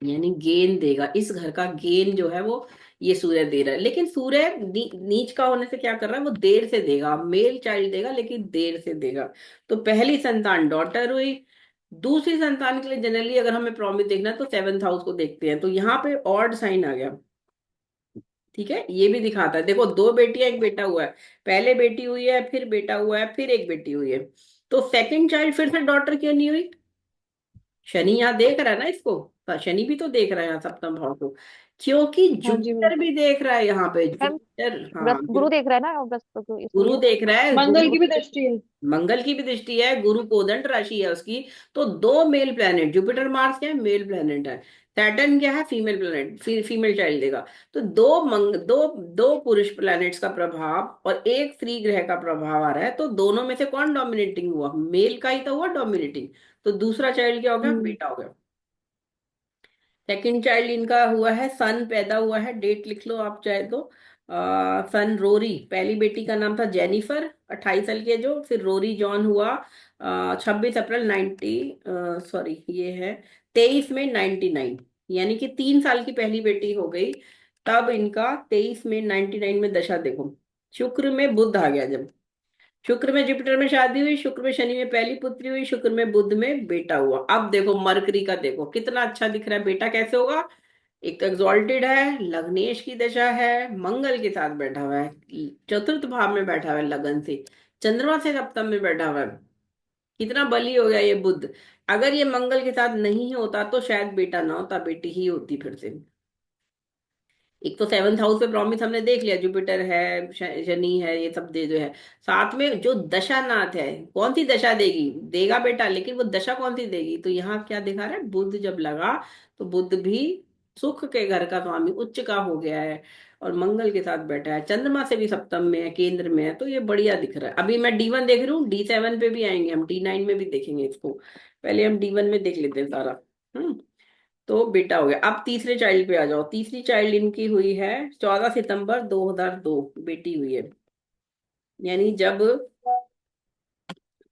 यानी गेन देगा, इस घर का गेन जो है वो ये सूर्य दे रहा है। लेकिन सूर्य नीच का होने से क्या कर रहा है, वो देर से देगा, मेल चाइल्ड देगा लेकिन देर से देगा। तो पहली संतान डॉटर हुई। दूसरी संतान के लिए जनरली अगर हमें प्रॉमिस देखना है तो सेवंथ हाउस को देखते हैं, तो यहाँ पे ऑड साइन आ गया। ठीक है, ये भी दिखाता है, देखो दो बेटियां एक बेटा हुआ है, पहले बेटी हुई है फिर बेटा हुआ है फिर एक बेटी हुई है। तो सेकंड चाइल्ड फिर से डॉटर क्यों नहीं हुई? शनि यहाँ देख रहा है ना इसको, शनि भी तो देख रहा है यहाँ सप्तम भाव को, क्योंकि हाँ जी मैम। जुपिटर भी देख रहा है यहाँ पे, मैम जुपिटर, हाँ गुरु देख रहा है ना बृहस्पति को, गुरु इसलिए। देख रहा है, मंगल गुरु की भी दृष्टि है। मंगल की भी दृष्टि है, गुरु कोदंड राशि है उसकी। तो दो मेल प्लेनेट, जुपिटर मार्स क्या है, मेल प्लेनेट है। सैटर्न क्या है, फीमेल प्लेनेट, फीमेल चाइल्ड देगा। तो दो पुरुष प्लैनेट्स का प्रभाव और एक स्त्री ग्रह का प्रभाव आ रहा है, तो दोनों में से कौन डोमिनेटिंग हुआ, मेल का ही तो हुआ डोमिनेटिंग। तो दूसरा चाइल्ड क्या हो गया, हम्म। बेटा हो गया। सेकंड चाइल्ड इनका हुआ है, सन पैदा हुआ है, डेट लिख लो आप चाहे तो। सन रोरी, पहली बेटी का नाम था जेनिफर, 28 साल के जो, फिर रोरी जॉन हुआ 26 अप्रैल 90, सॉरी ये है 23 मई 99, यानी कि 3 साल की पहली बेटी हो गई। तब इनका 23 मई 99 में दशा देखो, शुक्र में बुध आ गया जब, शुक्र में जुपिटर में शादी हुई, शुक्र में शनि में पहली पुत्री हुई, शुक्र में बुध में बेटा हुआ। अब देखो मरकरी का देखो कितना अच्छा दिख रहा है, बेटा कैसे होगा, एक तो एग्जॉल्टेड है, लग्नेश की दशा है, मंगल के साथ बैठा हुआ है, चतुर्थ भाव में बैठा हुआ है लगन से, चंद्रमा से सप्तम में बैठा हुआ है। कितना बली हो गया ये बुध। अगर ये मंगल के साथ नहीं होता तो शायद बेटा ना होता, बेटी ही होती फिर से। एक तो सेवंथ हाउस पे प्रॉमिस हमने देख लिया, जुपिटर है, शनि है, ये सब दे जो है। साथ में जो दशा नाथ है, कौन सी दशा देगी, देगा बेटा, लेकिन वो दशा कौन सी देगी, तो यहाँ क्या दिखा रहा है, बुध जब लगा तो बुध भी सुख के घर का स्वामी उच्च का हो गया है, और मंगल के साथ बैठा है, चंद्रमा से भी सप्तम में है, केंद्र में है, तो ये बढ़िया दिख रहा है। अभी मैं D1 देख रही हूँ, D7 पे भी आएंगे हम, D9 में भी देखेंगे इसको, पहले हम D1 में देख लेते हैं सारा। हम्म। तो बेटा हो गया। अब तीसरे चाइल्ड पे आ जाओ, तीसरी चाइल्ड इनकी हुई है 14 सितंबर 2002, बेटी हुई है। यानी जब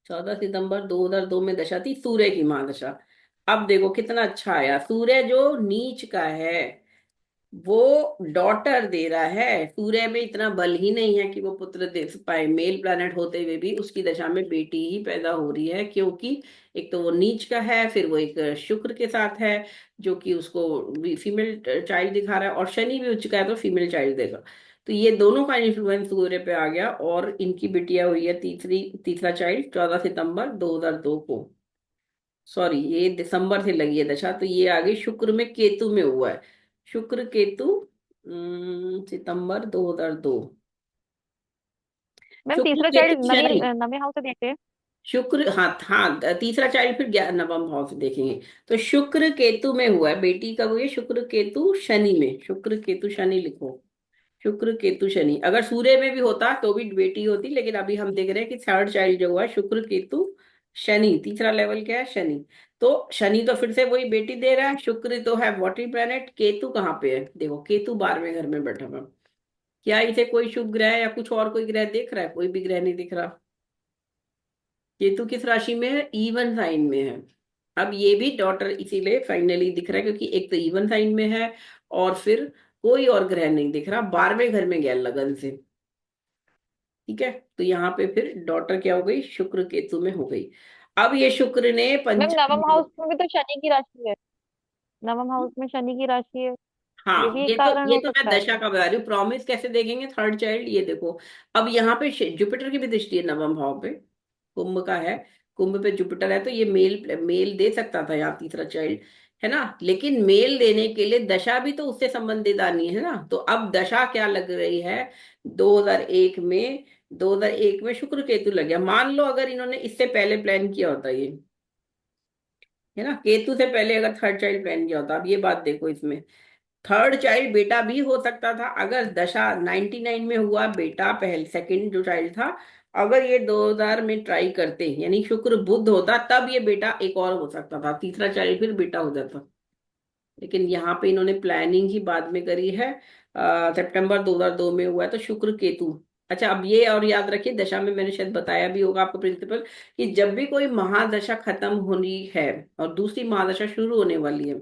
14 सितंबर 2002 में दशा थी सूर्य की महादशा। अब देखो कितना अच्छा आया, सूर्य जो नीच का है वो डॉटर दे रहा है, सूर्य में इतना बल ही नहीं है कि वो पुत्र दे पाए, मेल प्लैनेट होते हुए भी उसकी दशा में बेटी ही पैदा हो रही है, क्योंकि एक तो वो नीच का है, फिर वो एक शुक्र के साथ है जो कि उसको फीमेल चाइल्ड दिखा रहा है, और शनि भी उच्च का है तो फीमेल चाइल्ड देगा। तो ये दोनों का इन्फ्लुएंस सूर्य पे आ गया, और इनकी बिटिया हुई है तीसरा चाइल्ड 14 सितंबर 2002 को। सॉरी ये दिसंबर से लगी है दशा, तो ये आगे शुक्र में केतु में हुआ है, शुक्र केतु, September 2002, मैम शुक्र तीसरा केतु चाइल्ड नवी शनि। नवे हाउस से देखते हैं। शुक्र, हाँ हाँ, तीसरा चाइल्ड फिर नवम भाव से देखेंगे। तो शुक्र केतु में हुआ है, बेटी कब हुई है? शुक्र केतु शनि में, शुक्र केतु शनि लिखो। शुक्र केतु शनि, अगर सूर्य में भी होता तो भी बेटी होती, लेकिन अभी हम देख रहे हैं कि थर्ड चाइल्ड जो हुआ है शुक्र केतु शनि, तीसरा लेवल क्या है? शनि। तो शनि तो फिर से वही बेटी दे रहा है, शुक्र तो है वाटरी प्लैनेट, केतु कहाँ पे है? देखो केतु 12वें घर में बैठा हुआ। क्या इसे कोई शुभ ग्रह या कुछ और कोई ग्रह दिख रहा है? कोई भी ग्रह नहीं दिख रहा। केतु किस राशि में है? इवन साइन में है। अब ये भी डॉटर इसीलिए फाइनली दिख रहा है क्योंकि एक तो इवन साइन में है, और फिर कोई और ग्रह नहीं दिख रहा, 12वें घर में गया लगन से। ठीक है, तो यहाँ पे फिर डॉटर क्या हो गई? शुक्र केतु में हो गई। अब ये शुक्र ने मैम पंचम। नवम हाउस में भी तो शनि की राशि है। नवम हाउस में शनि की राशि है। ये हाँ, भी ये एक तो कारण ये हो तो मैं सकता है। दशा का बता रही हूँ, प्रॉमिस कैसे देखेंगे थर्ड चाइल्ड, ये देखो। अब यहाँ पे जुपिटर की भी दृष्टि है नवम भाव पे, कुंभ का है। कुंभ पे जुपिटर है, तो ये मेल मेल दे सकता था यहाँ तीसरा चाइल्ड, है ना? लेकिन मेल देने के लिए दशा भी तो उससे संबंधित आनी है ना। तो अब दशा क्या लग रही है? 2001 में, 2001 में शुक्र केतु लग गया। मान लो अगर इन्होंने इससे पहले प्लान किया होता ये, है ना, केतु से पहले अगर थर्ड चाइल्ड प्लान किया होता, अब ये बात देखो इसमें, थर्ड चाइल्ड बेटा भी हो सकता था अगर दशा 99 में हुआ बेटा, पहले सेकंड जो चाइल्ड था, अगर ये 2000 में ट्राई करते, यानी शुक्र बुध होता, तब ये बेटा एक और हो सकता था, तीसरा चाइल्ड फिर बेटा हो जाता। लेकिन यहाँ पे इन्होंने प्लानिंग ही बाद में करी है। सितंबर 2002 में हुआ है, तो शुक्र केतु। अच्छा, अब ये और याद रखिए, दशा में मैंने शायद बताया भी होगा आपको प्रिंसिपल, कि जब भी कोई महादशा खत्म होनी है और दूसरी महादशा शुरू होने वाली है,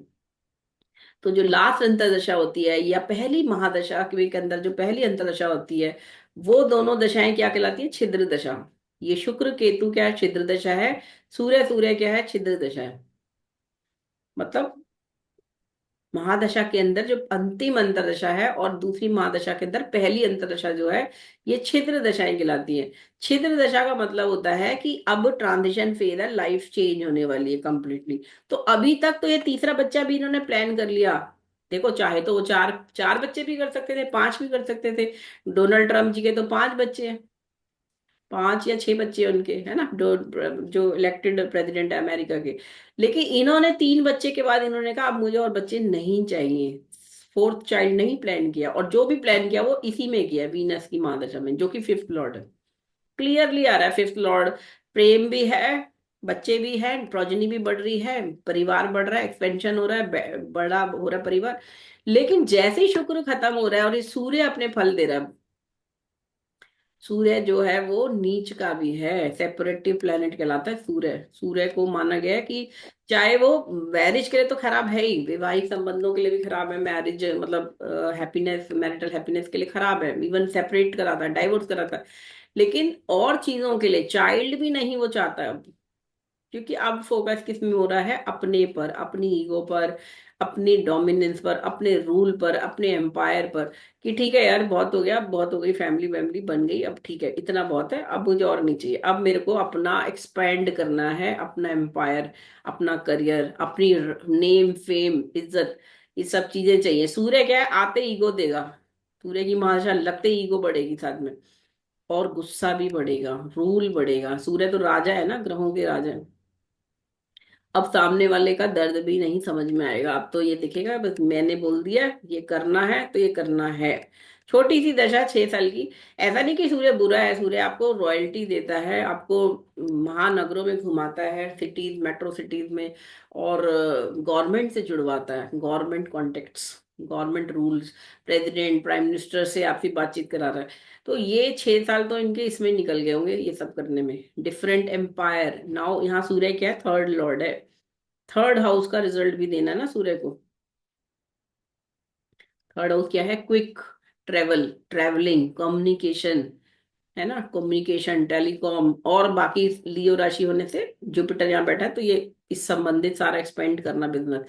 तो जो लास्ट अंतर्दशा होती है या पहली महादशा के अंदर जो पहली अंतर्दशा होती है, वो दोनों दशाएं क्या कहलाती है? छिद्र दशा। ये शुक्र केतु क्या है? छिद्र दशा है। सूर्य सूर्य क्या है? छिद्र दशा है। मतलब महादशा के अंदर जो अंतिम अंतर्दशा है और दूसरी महादशा के अंदर पहली अंतर्दशा जो है, ये छिद्र दशाएं कहलाती है। छिद्र दशा का मतलब होता है कि अब ट्रांजिशन फेज है, लाइफ चेंज होने वाली है कंप्लीटली। तो अभी तक तो ये तीसरा बच्चा भी इन्होंने प्लान कर लिया। देखो, चाहे तो वो चार चार बच्चे भी कर सकते थे, पांच भी कर सकते थे। डोनाल्ड ट्रम्प जी के तो पांच बच्चे हैं, पांच या छह बच्चे उनके, है ना, जो इलेक्टेड प्रेसिडेंट है अमेरिका के। लेकिन इन्होंने तीन बच्चे के बाद इन्होंने कहा अब मुझे और बच्चे नहीं चाहिए, फोर्थ चाइल्ड नहीं प्लान किया, और जो भी प्लान किया वो इसी में किया, वीनस की महादशा में, जो कि फिफ्थ लॉर्ड है। क्लियरली आ रहा है फिफ्थ लॉर्ड। प्रेम भी है, बच्चे भी हैं, प्रोजनी भी बढ़ रही है, परिवार बढ़ रहा है, एक्सपेंशन हो रहा है, बड़ा हो रहा है परिवार। लेकिन जैसे ही शुक्र खत्म हो रहा है और ये सूर्य अपने फल दे रहा है, सूर्य जो है वो नीच का भी है, सेपरेटिव प्लेनेट कहलाता है सूर्य। सूर्य को माना गया है कि चाहे वो मैरिज के लिए तो खराब है ही, वैवाहिक संबंधों के लिए भी खराब है, मैरिज मतलब हैप्पीनेस, मैरिटल हैप्पीनेस के लिए खराब है, इवन सेपरेट कराता है, डाइवोर्स कराता है। लेकिन और चीजों के लिए, चाइल्ड भी नहीं वो चाहता है अब, क्योंकि अब फोकस किस में हो रहा है? अपने पर, अपनी ईगो पर, अपनी डोमिनेंस पर, अपने रूल पर, अपने एम्पायर पर। कि ठीक है यार, बहुत हो गया, अब बहुत हो गई, फैमिली वैमिली बन गई, अब ठीक है, इतना बहुत है, अब मुझे और नहीं चाहिए, अब मेरे को अपना एक्सपेंड करना है, अपना एम्पायर, अपना करियर, अपनी नेम फेम इज्जत, ये सब चीजें चाहिए। सूर्य क्या है? आते ईगो देगा। सूर्य की महादशा लगते ही ईगो बढ़ेगी साथ में, और गुस्सा भी बढ़ेगा, रूल बढ़ेगा। सूर्य तो राजा है ना, ग्रहों के राजा है। अब सामने वाले का दर्द भी नहीं समझ में आएगा, अब तो ये दिखेगा बस मैंने बोल दिया ये करना है तो ये करना है। छोटी सी दशा 6 साल की। ऐसा नहीं कि सूर्य बुरा है, सूर्य आपको रॉयल्टी देता है, आपको महानगरों में घुमाता है, सिटीज, मेट्रो सिटीज में, और गवर्नमेंट से जुड़वाता है, government contacts, government rules, president prime minister से आपसी बातचीत करा रहा है। तो ये 6 साल तो इनके इसमें निकल गए होंगे ये सब करने में। Different empire. नाउ यहाँ सूर्य क्या है? थर्ड लॉर्ड है। थर्ड हाउस का रिजल्ट भी देना है ना सूर्य को। थर्ड हाउस क्या है? क्विक ट्रेवल, ट्रेवलिंग, कम्युनिकेशन, है ना, कम्युनिकेशन, टेलीकॉम, और बाकी लियो राशि होने से जुपिटर यहाँ बैठा है, तो ये इस संबंधित सारा एक्सपेंड करना बिजनेस।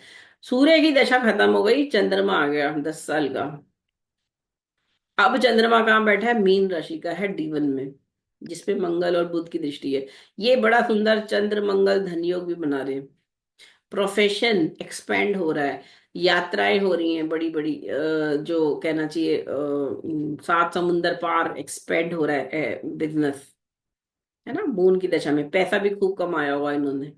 सूर्य की दशा खत्म हो गई, चंद्रमा आ गया 10 साल का। अब चंद्रमा कहाँ बैठा है? मीन राशि का है, D1 में, जिसपे मंगल और बुध की दृष्टि है। ये बड़ा सुंदर चंद्र मंगल धन योग भी बना रहे हैं। प्रोफेशन एक्सपेंड हो रहा है, यात्राएं हो रही हैं बड़ी बड़ी, जो कहना चाहिए, सात समुंदर पार एक्सपेंड हो रहा है बिजनेस। है ना, मून की दशा में पैसा भी खूब कमाया होगा इन्होंने।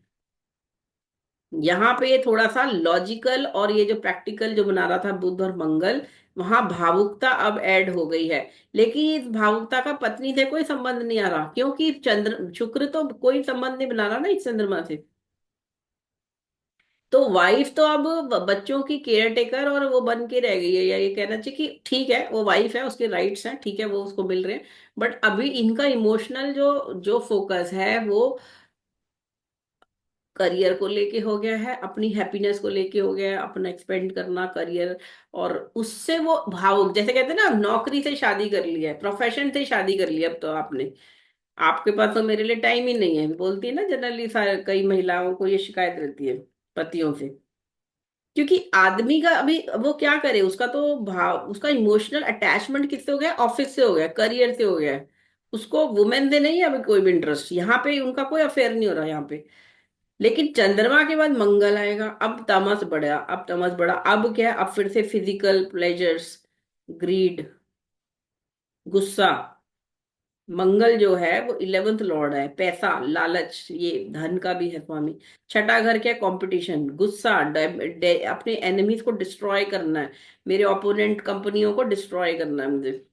यहाँ पे थोड़ा सा लॉजिकल और ये जो प्रैक्टिकल जो बना रहा था बुध और मंगल, वहां भावुकता अब ऐड हो गई है। लेकिन इस भावुकता का पत्नी से कोई संबंध नहीं आ रहा, क्योंकि चंद्र शुक्र तो कोई संबंध नहीं बना रहा ना इस चंद्रमा से। तो वाइफ तो अब बच्चों की केयर टेकर और वो बन के रह गई है, या ये कहना चाहिए कि ठीक है वो वाइफ है, उसके राइट्स हैं, ठीक है वो उसको मिल रहे हैं। बट अभी इनका इमोशनल जो जो फोकस है वो करियर को लेके हो गया है, अपनी हैप्पीनेस को लेके हो गया है, अपना एक्सपेंड करना करियर। और उससे वो भावुक, जैसे कहते हैं ना, नौकरी से शादी कर लिया है, प्रोफेशन से शादी कर लिया अब तो आपने, आपके पास तो मेरे लिए टाइम ही नहीं है, बोलती है ना जनरली कई महिलाओं को ये शिकायत रहती है पतियों से। क्योंकि आदमी का अभी वो क्या करे, उसका तो भाव, उसका इमोशनल अटैचमेंट किससे हो गया, ऑफिस से हो गया, करियर से हो गया है। उसको वुमेन से नहीं है अभी कोई भी इंटरेस्ट, यहाँ पे उनका कोई अफेयर नहीं हो रहा यहाँ पे। लेकिन चंद्रमा के बाद मंगल आएगा, अब तमस बढ़ा, अब तमस बढ़ा, अब क्या है, अब फिर से फिजिकल प्लेजर्स, ग्रीड, गुस्सा। मंगल जो है वो 11th लॉर्ड है, पैसा, लालच, ये धन का भी है स्वामी। छठा घर क्या, कंपटीशन, गुस्सा, अपने एनिमीज को डिस्ट्रॉय करना है, मेरे ओपोनेंट कंपनियों को डिस्ट्रॉय करना है मुझे।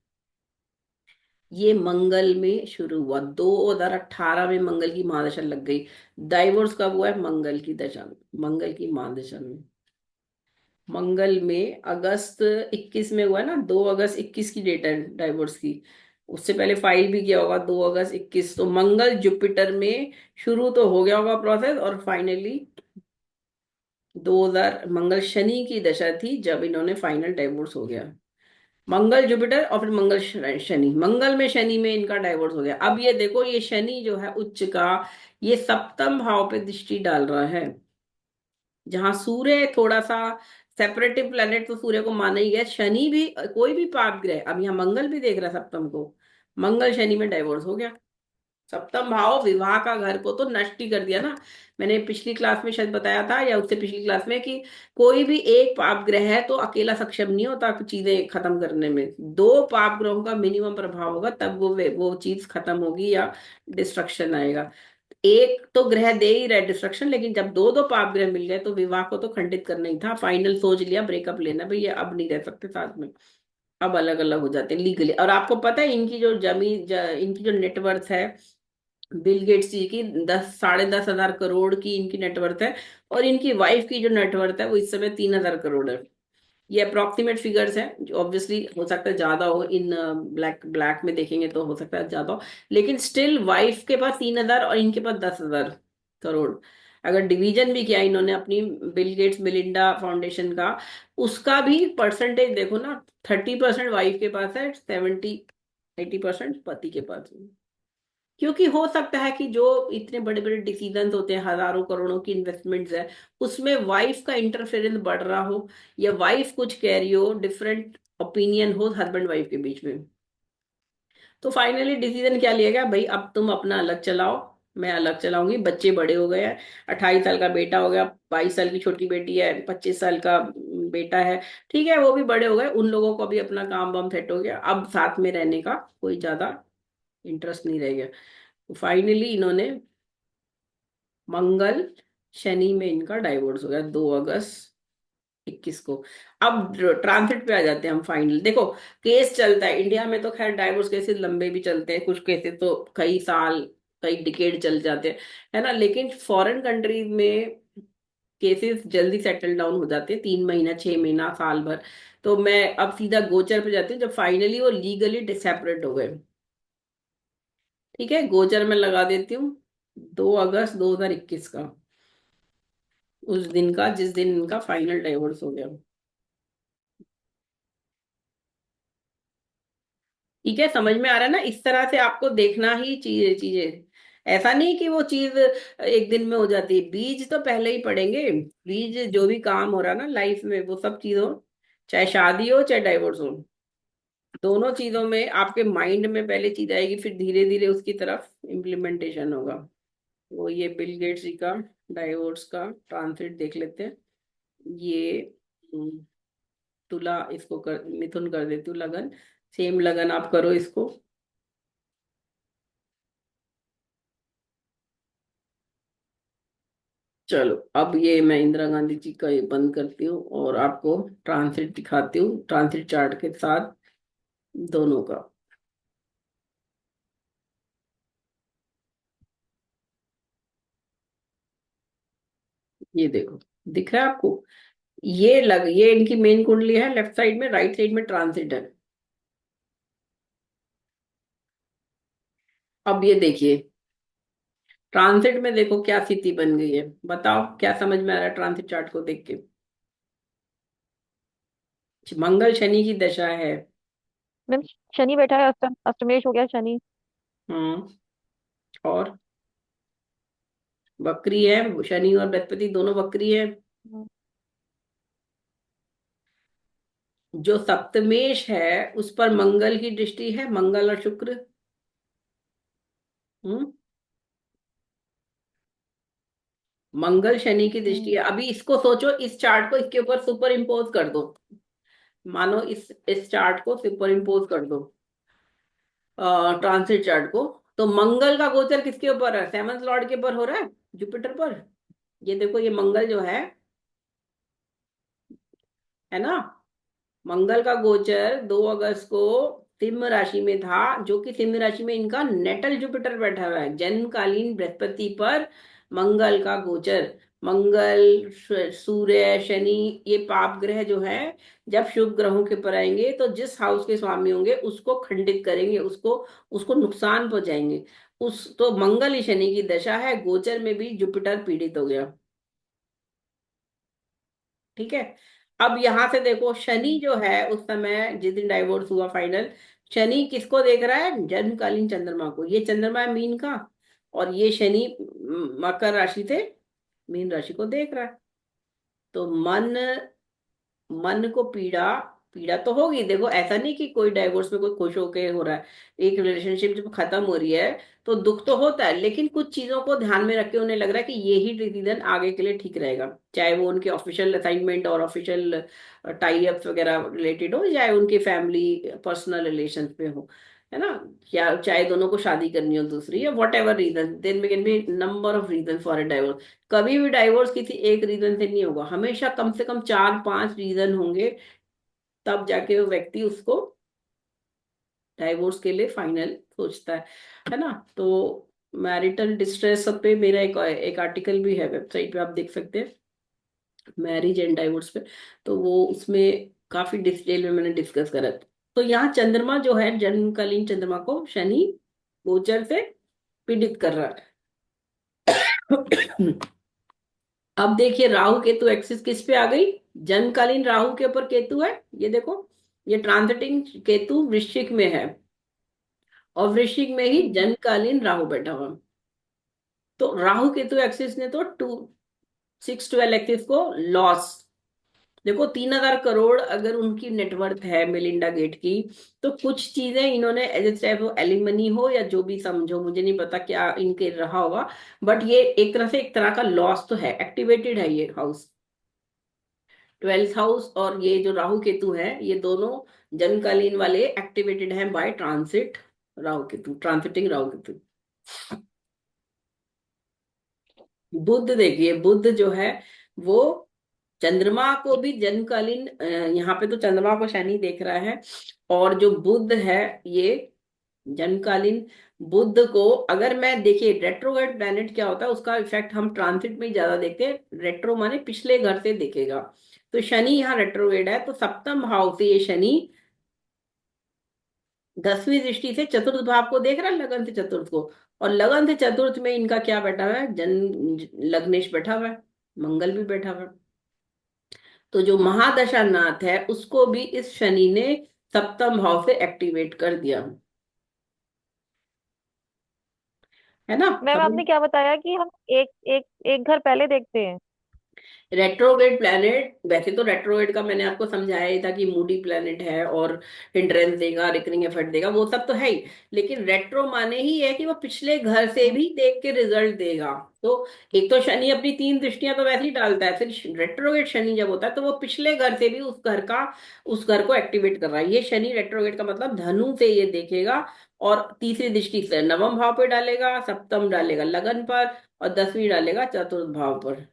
ये मंगल में शुरू हुआ, 2018 में मंगल की महादशा लग गई। डाइवोर्स कब हुआ है, मंगल की दशा में, मंगल की महादशा में। मंगल में अगस्त 21 में हुआ है ना, 2 अगस्त 21 की डेट है डाइवोर्स की। उससे पहले फाइल भी किया होगा 2 अगस्त 21, तो मंगल जुपिटर में शुरू तो हो गया होगा प्रोसेस, और फाइनली मंगल शनि की दशा थी जब इन्होंने फाइनल डाइवोर्स हो गया। मंगल जुपिटर और फिर मंगल शनि, मंगल में शनि में इनका डाइवोर्स हो गया। अब ये देखो, ये शनि जो है उच्च का, ये सप्तम भाव पे दृष्टि डाल रहा है, जहां सूर्य थोड़ा सा सेपरेटिव प्लेनेट, तो सूर्य को माना ही गया, शनि भी कोई भी पाप ग्रह, अब यहाँ मंगल भी देख रहा है सप्तम को, मंगल शनि में डाइवोर्स हो गया। सप्तम भाव विवाह का घर को तो नष्ट ही कर दिया ना। मैंने पिछली क्लास में शायद बताया था, या उससे पिछली क्लास में, कि कोई भी एक पाप ग्रह है तो अकेला सक्षम नहीं होता कुछ चीजें खत्म करने में, 2 पाप ग्रहों का मिनिमम प्रभाव होगा तब वो चीज खत्म होगी या डिस्ट्रक्शन आएगा। एक तो ग्रह दे ही रहा डिस्ट्रक्शन, लेकिन जब दो दो पाप ग्रह मिल गए तो विवाह को तो खंडित करना ही था, फाइनल सोच लिया ब्रेकअप लेना, भैया अब नहीं रह सकते साथ में, अब अलग अलग हो जाते हैं लीगली। और आपको पता है इनकी जो इनकी जो नेटवर्थ है, बिल गेट्स जी की 10 साढ़े 10 हजार करोड़ की इनकी नेटवर्थ है, और इनकी वाइफ की जो नेटवर्थ है वो इस समय 3 हजार करोड़ है। ये अप्रोक्सीमेट फिगर्स हैं, जो ऑब्वियसली हो सकता है ज्यादा हो, इन ब्लैक ब्लैक में देखेंगे तो हो सकता है ज्यादा हो, लेकिन स्टिल वाइफ के पास 3 हजार और इनके पास 10 हजार करोड़। अगर डिवीजन भी किया इन्होंने अपनी, बिल गेट्स मिलिंडा फाउंडेशन का, उसका भी परसेंटेज देखो ना, 30% वाइफ के पास है, 70-80% पति के पास है। क्योंकि हो सकता है कि जो इतने बड़े बड़े डिसीजंस होते हैं, हजारों करोड़ों की इन्वेस्टमेंट्स है, उसमें वाइफ का इंटरफेरेंस बढ़ रहा हो, या वाइफ कुछ कह रही हो, डिफरेंट ओपिनियन हो हस्बैंड वाइफ के बीच में। तो फाइनली डिसीजन क्या लिया गया, भाई अब तुम अपना अलग चलाओ, मैं अलग चलाऊंगी, बच्चे बड़े हो गए हैं, 28 साल का बेटा हो गया, 22 साल की छोटी बेटी है, 25 साल का बेटा है, ठीक है वो भी बड़े हो गए, उन लोगों को भी अपना काम वाम सेट हो गया, अब साथ में रहने का कोई ज्यादा इंटरेस्ट नहीं रह गया। फाइनली इन्होंने मंगल शनि में इनका डाइवोर्स हो गया 2 अगस्त 21 को। अब ट्रांसिट पे आ जाते हैं हम, फाइनल देखो, केस चलता है इंडिया में तो खैर डाइवोर्स केसेस लंबे भी चलते हैं, कुछ केसेस तो कई साल, कई डिकेड चल जाते हैं, है ना। लेकिन फॉरेन कंट्रीज में केसेस जल्दी सेटल डाउन हो जाते हैं, 3 महीना, 6 महीना, साल भर। तो मैं अब सीधा गोचर पे जाती हूँ, जब फाइनली वो लीगली सेपरेट हो गए। ठीक है, गोचर में लगा देती हूँ 2 अगस्त 2021 का, उस दिन का जिस दिन इनका फाइनल डाइवोर्स हो गया। ठीक है, समझ में आ रहा है ना, इस तरह से आपको देखना ही चाहिए चीजें। ऐसा नहीं कि वो चीज एक दिन में हो जाती है, बीज तो पहले ही पड़ेंगे। बीज जो भी काम हो रहा है ना लाइफ में, वो सब चीजों, चाहे शादी हो चाहे डाइवोर्स हो, दोनों चीजों में आपके माइंड में पहले चीज आएगी, फिर धीरे धीरे उसकी तरफ इम्प्लीमेंटेशन होगा। वो ये बिल गेट्स जी का डाइवोर्स का ट्रांसलेट देख लेते हैं। ये तुला, इसको कर, मिथुन कर देती हूँ लगन, सेम लगन आप करो इसको। चलो, अब ये मैं इंदिरा गांधी जी का ये बंद करती हूँ और आपको ट्रांसिट दिखाती हूँ, ट्रांसिट चार्ट के साथ दोनों का। ये देखो, दिख रहा है आपको? ये इनकी मेन कुंडली है, लेफ्ट साइड में, राइट साइड में ट्रांसिट है। अब ये देखिए, ट्रांसिट में देखो क्या स्थिति बन गई है, बताओ क्या समझ में आ रहा है ट्रांसिट चार्ट को देख के? मंगल शनि की दशा है। मैम शनि बैठा है, अष्टमेश हो गया शनि। हम्म। और वक्री है, शनि और बृहस्पति दोनों वक्री है। हम्म, जो सप्तमेश है उस पर मंगल की दृष्टि है, मंगल और शुक्र। हम्म। मंगल शनि की दृष्टि है। अभी इसको सोचो, इस चार्ट को इसके ऊपर सुपर इम्पोज कर दो। मानो इस चार्ट को सुपर इम्पोज कर दो, ट्रांसिट चार्ट को। तो मंगल का गोचर किसके ऊपर है? सेवंथ लॉर्ड के ऊपर हो रहा है, जुपिटर पर। ये देखो, ये मंगल जो है ना, मंगल का गोचर 2 अगस्त को सिंह राशि में था, जो कि सिंह राशि में इनका नेटल जुपिटर बैठा हुआ है, जन्मकालीन बृहस्पति पर मंगल का गोचर। मंगल, सूर्य, शनि, ये पाप ग्रह जो है, जब शुभ ग्रहों के पर आएंगे तो जिस हाउस के स्वामी होंगे उसको खंडित करेंगे, उसको उसको नुकसान पहुंचाएंगे। उस तो मंगल ही शनि की दशा है, गोचर में भी जुपिटर पीड़ित हो गया। ठीक है। अब यहां से देखो, शनि जो है उस समय जिस दिन डाइवोर्स हुआ फाइनल, शनि किसको देख रहा है? जन्मकालीन चंद्रमा को। ये चंद्रमा है मीन का, और ये शनि मकर राशि से मीन राशि को देख रहा है। तो मन मन को पीड़ा, पीड़ा तो होगी। देखो, ऐसा नहीं कि कोई डाइवोर्स में कोई खुश होके हो रहा है। एक रिलेशनशिप जब खत्म हो रही है तो दुख तो होता है, लेकिन कुछ चीजों को ध्यान में रख के उन्हें लग रहा है कि ये ही डिसीजन आगे के लिए ठीक रहेगा। चाहे वो उनके ऑफिशियल असाइनमेंट और ऑफिशियल टाई अप्स वगैरह रिलेटेड हो, चाहे उनकी फैमिली पर्सनल रिलेशन पे हो, है ना, या चाहे दोनों को शादी करनी हो दूसरी, या whatever reason, then can be number of reason for a divorce. कभी भी डाइवोर्स किसी एक रीजन से नहीं होगा, हमेशा कम से कम 4-5 रीजन होंगे, तब जाके वो व्यक्ति उसको डाइवोर्स के लिए फाइनल सोचता है ना। तो मैरिटल डिस्ट्रेस पे मेरा एक एक आर्टिकल भी है, वेबसाइट पे आप देख सकते हैं, मैरिज एंड डाइवोर्स पे। तो वो उसमें काफी डिटेल में मैंने डिस्कस करा था। तो यहाँ चंद्रमा जो है, जन्मकालीन चंद्रमा को शनि गोचर से पीड़ित कर रहा है। अब देखिए, राहु केतु एक्सिस किस पे आ गई? जन्मकालीन राहु के ऊपर केतु है, ये देखो, ये ट्रांजिटिंग केतु वृश्चिक में है, और वृश्चिक में ही हम्म। जन्मकालीन राहु बैठा हुआ। तो राहु केतु एक्सिस ने तो 2-6-12 एक्सिस को लॉस। देखो, 3,000 करोड़ अगर उनकी नेटवर्थ है मेलिंडा गेट की, तो कुछ चीजें इन्होंने एज चाहे वो एलिमनी हो या जो भी समझो, मुझे नहीं पता क्या इनके रहा होगा, बट ये एक तरह से एक तरह का लॉस तो है, एक्टिवेटेड है ये हाउस, 12th हाउस। और ये जो राहु केतु है, ये दोनों जन्मकालीन वाले एक्टिवेटेड हैं by transit Rahu Ketu, transiting Rahu Ketu. Budh देखिए, बुध जो है वो चंद्रमा को भी जन्मकालीन, यहाँ पे तो चंद्रमा को शनि देख रहा है, और जो बुध है ये जन्मकालीन बुध को, अगर मैं देखिए रेट्रोग्रेड प्लैनेट क्या होता है उसका इफेक्ट हम ट्रांसिट में ही ज्यादा देखते हैं। रेट्रो माने पिछले घर से देखेगा। तो शनि यहाँ रेट्रोग्रेड है, तो सप्तम भाव से ये शनि 10वीं दृष्टि से चतुर्थ भाव को देख रहा है, लगन से चतुर्थ को। और लगन से चतुर्थ में इनका क्या बैठा हुआ है? लग्नेश बैठा हुआ है, मंगल भी बैठा हुआ है। तो जो महादशा नाथ है उसको भी इस शनि ने सप्तम भाव से एक्टिवेट कर दिया, है ना। मैम समझ? आपने क्या बताया कि हम एक एक एक घर पहले देखते हैं? रेट्रोग्रेड प्लैनेट, वैसे तो रेट्रोग्रेड का मैंने आपको समझाया ही था कि मूडी प्लैनेट है और हिंड्रेंस देगा, रिकरिंग इफेक्ट देगा, वो सब तो है ही। लेकिन रेट्रो माने ही है कि वो पिछले घर से भी देख के रिजल्ट देगा। तो एक तो शनि अपनी 3 दृष्टियां तो वैसे ही डालता है, फिर रेट्रोग्रेड शनि जब होता है तो वो पिछले घर से भी उस घर को एक्टिवेट कर रहा है। ये शनि रेट्रोग्रेड का मतलब धनु से ये देखेगा, और तीसरी दृष्टि से नवम भाव पे डालेगा, सप्तम डालेगा लगन पर, और 10वीं डालेगा चतुर्थ भाव पर।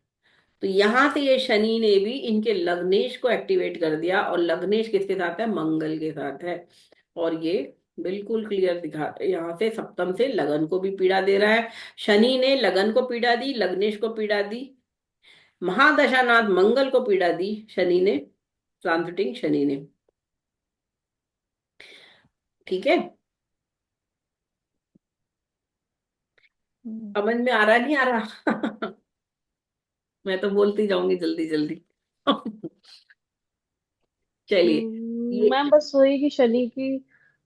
तो यहां से ये शनि ने भी इनके लग्नेश को एक्टिवेट कर दिया, और लग्नेश किसके साथ है? मंगल के साथ है। और ये बिल्कुल क्लियर दिखा, यहाँ से सप्तम से लगन को भी पीड़ा दे रहा है। शनि ने लगन को पीड़ा दी, लग्नेश को पीड़ा दी, महादशानाथ मंगल को पीड़ा दी शनि ने, ट्रांसिटिंग शनि ने। ठीक है, हम्म। समझ में आ रहा नहीं आ रहा? मैं तो बोलती जाऊंगी जल्दी जल्दी। चलिए। ये मैम बस वही कि शनि की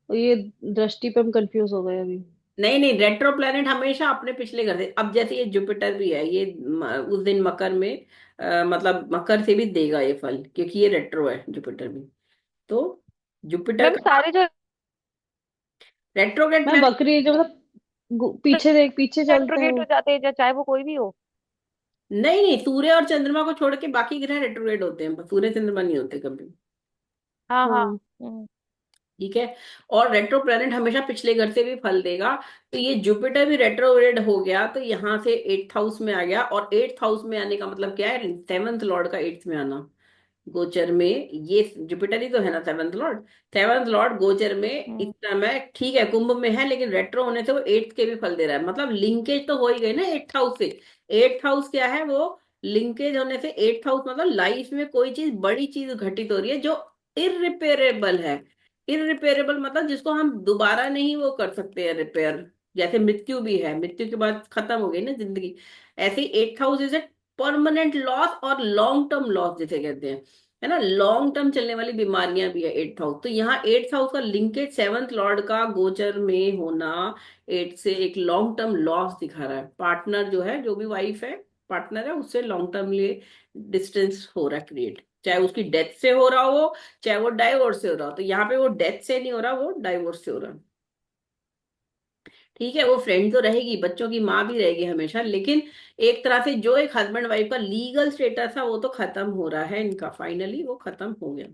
ये दृष्टि पे हम कंफ्यूज हो गए अभी। नहीं नहीं, रेट्रो प्लैनेट हमेशा अपने पिछले घर से, अब जैसे ये जुपिटर भी है, ये उस दिन मकर में मतलब मकर से भी देगा ये फल, क्योंकि ये रेट्रो है जुपिटर भी। तो जुपिटर मैम का सारे जो रेट्रोग्रेड मैम प्लैनेट। बकरी जो मतलब पीछे देख पीछे चलते हैं रेट्रोगेट हो वो। जाते हैं, चाहे वो कोई भी हो। नहीं नहीं, सूर्य और चंद्रमा को छोड़ के बाकी ग्रह रेट्रोग्रेड होते हैं, सूर्य चंद्रमा नहीं होते कभी। हाँ हाँ। हाँ। ठीक है। और रेट्रो प्लैनेट हमेशा पिछले घर से भी फल देगा। तो ये जुपिटर भी रेट्रोग्रेड हो गया, तो यहाँ से एट्थ हाउस में आ गया, और एट्थ हाउस में आने का मतलब क्या है? सेवंथ लॉर्ड का एट्थ में आना गोचर में। ये जुपिटर ही तो है ना सेवंथ लॉर्ड। सेवंथ लॉर्ड गोचर में इस हम्म। समय ठीक है कुंभ में है, लेकिन रेट्रो होने से वो एट्थ के भी फल दे रहा है, मतलब लिंकेज तो हो ही गई ना एट्थ हाउस से। एट्थ हाउस क्या है? वो लिंकेज होने से एट्थ हाउस मतलब लाइफ में कोई चीज, बड़ी चीज घटित हो रही है जो इरिपेरेबल है। इरिपेरेबल मतलब जिसको हम दोबारा नहीं वो कर सकते हैं रिपेयर। जैसे मृत्यु भी है, मृत्यु के बाद खत्म हो गई ना जिंदगी। ऐसे eighth house is a permanent loss और लॉन्ग टर्म लॉस जिसे कहते हैं, है ना, लॉन्ग टर्म चलने वाली बीमारियां भी है एट्थ हाउस। तो यहाँ एट्थ हाउस का लिंकेज सेवंथ लॉर्ड का गोचर में होना एट्थ से एक लॉन्ग टर्म लॉस दिखा रहा है। पार्टनर जो है, जो भी वाइफ है, पार्टनर है, उससे लॉन्ग टर्म लिए डिस्टेंस हो रहा है क्रिएट, चाहे उसकी डेथ से हो रहा हो, चाहे वो डाइवोर्स से हो रहा हो। तो यहाँ पे वो डेथ से नहीं हो रहा, वो डाइवोर्स से हो रहा है। ठीक है, वो फ्रेंड तो रहेगी, बच्चों की माँ भी रहेगी हमेशा, लेकिन एक तरह से जो एक हस्बैंड वाइफ का लीगल स्टेटस था वो तो खत्म हो रहा है इनका, फाइनली वो खत्म हो गया।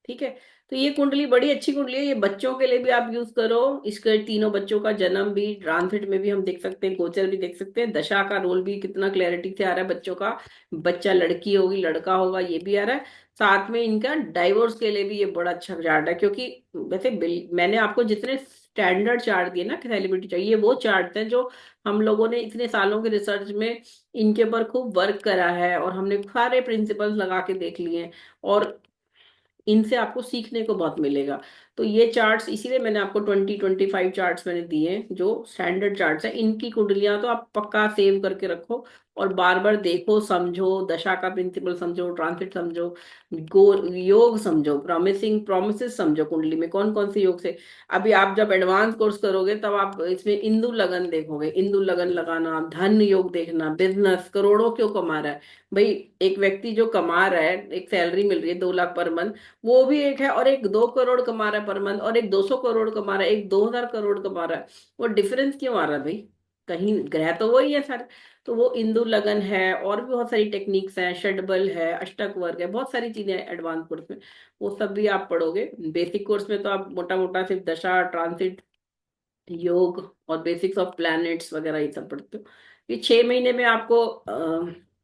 ठीक है। तो ये कुंडली बड़ी अच्छी कुंडली है, ये बच्चों के लिए भी आप यूज करो। इसके तीनों बच्चों का जन्म भी ट्रांसिट में भी हम देख सकते हैं, गोचर भी देख सकते हैं, दशा का रोल भी कितना क्लैरिटी से आ रहा है बच्चों का। बच्चा लड़की होगी लड़का होगा ये भी आ रहा है। साथ में इनका डाइवोर्स के लिए भी ये बड़ा अच्छा चार्ट है, क्योंकि वैसे मैंने आपको जितने स्टैंडर्ड चार्ट दिए ना सेलिब्रिटी चार्ट, ये वो चार्ट हैं जो हम लोगों ने इतने सालों के रिसर्च में इनके ऊपर खूब वर्क करा है, और हमने सारे प्रिंसिपल्स लगा के देख लिए हैं। और इनसे आपको सीखने को बहुत मिलेगा। तो ये चार्ट्स इसीलिए मैंने आपको 20-25 चार्ट्स मैंने दिए हैं जो स्टैंडर्ड चार्ट्स हैं। इनकी कुंडलियां तो आप पक्का सेव करके रखो, और बार बार देखो, समझो, दशा का प्रिंसिपल समझो, ट्रांसिट समझो, गो योग समझो, प्रॉमिसिंग प्रोमिसेस समझो, कुंडली में कौन कौन से योग से। अभी आप जब एडवांस कोर्स करोगे तब आप इसमें इंदु लगन देखोगे, इंदु लगन लगाना, धन योग देखना, बिजनेस करोड़ों क्यों कमा रहा है भाई। एक व्यक्ति जो कमा रहा है, एक सैलरी मिल रही है 2 लाख पर मंथ, वो भी एक है, और एक 2 करोड़ कमा रहा है पर मंथ, और एक 200 करोड़ कमा रहा है, एक 2000 करोड़ कमा रहा है। वो डिफरेंस क्यों आ रहा है भाई? कहीं ग्रह तो वही है सर। तो वो इंदु लगन है, और भी बहुत सारी टेक्निक्स हैं, षटबल है, अष्टक वर्ग है, बहुत सारी चीजें हैं एडवांस कोर्स में। वो सब भी आप पढ़ोगे। बेसिक कोर्स में तो आप मोटा मोटा सिर्फ दशा, ट्रांसिट, योग और बेसिक्स ऑफ प्लैनेट्स वगैरह ये सब पढ़ते हो। ये 6 महीने में आपको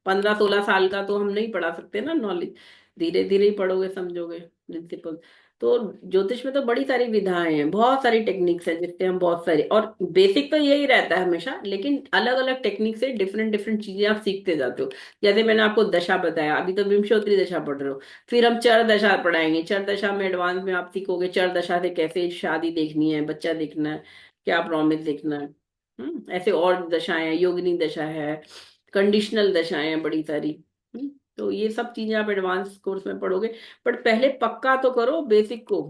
15-16 साल का तो हम नहीं पढ़ा सकते ना नॉलेज, धीरे धीरे ही पढ़ोगे समझोगे प्रिंसिपल। तो ज्योतिष में तो बड़ी सारी विधाएं हैं, बहुत सारी टेक्निक्स हैं जिससे हम बहुत सारी, और बेसिक तो यही रहता है हमेशा, लेकिन अलग अलग टेक्निक से डिफरेंट डिफरेंट चीजें आप सीखते जाते हो। जैसे मैंने आपको दशा बताया, अभी तो विंशोत्तरी दशा पढ़ रहे हो, फिर हम चर दशा पढ़ाएंगे, चर दशा में एडवांस में आप सीखोगे चर दशा से कैसे शादी देखनी है, बच्चा देखना है, क्या प्रॉमिस देखना है। ऐसे और दशाएं हैं, योगिनी दशा है, कंडीशनल दशाएं हैं बड़ी सारी। तो ये सब चीजें आप एडवांस कोर्स में पढ़ोगे। बट पहले पक्का तो करो बेसिक को,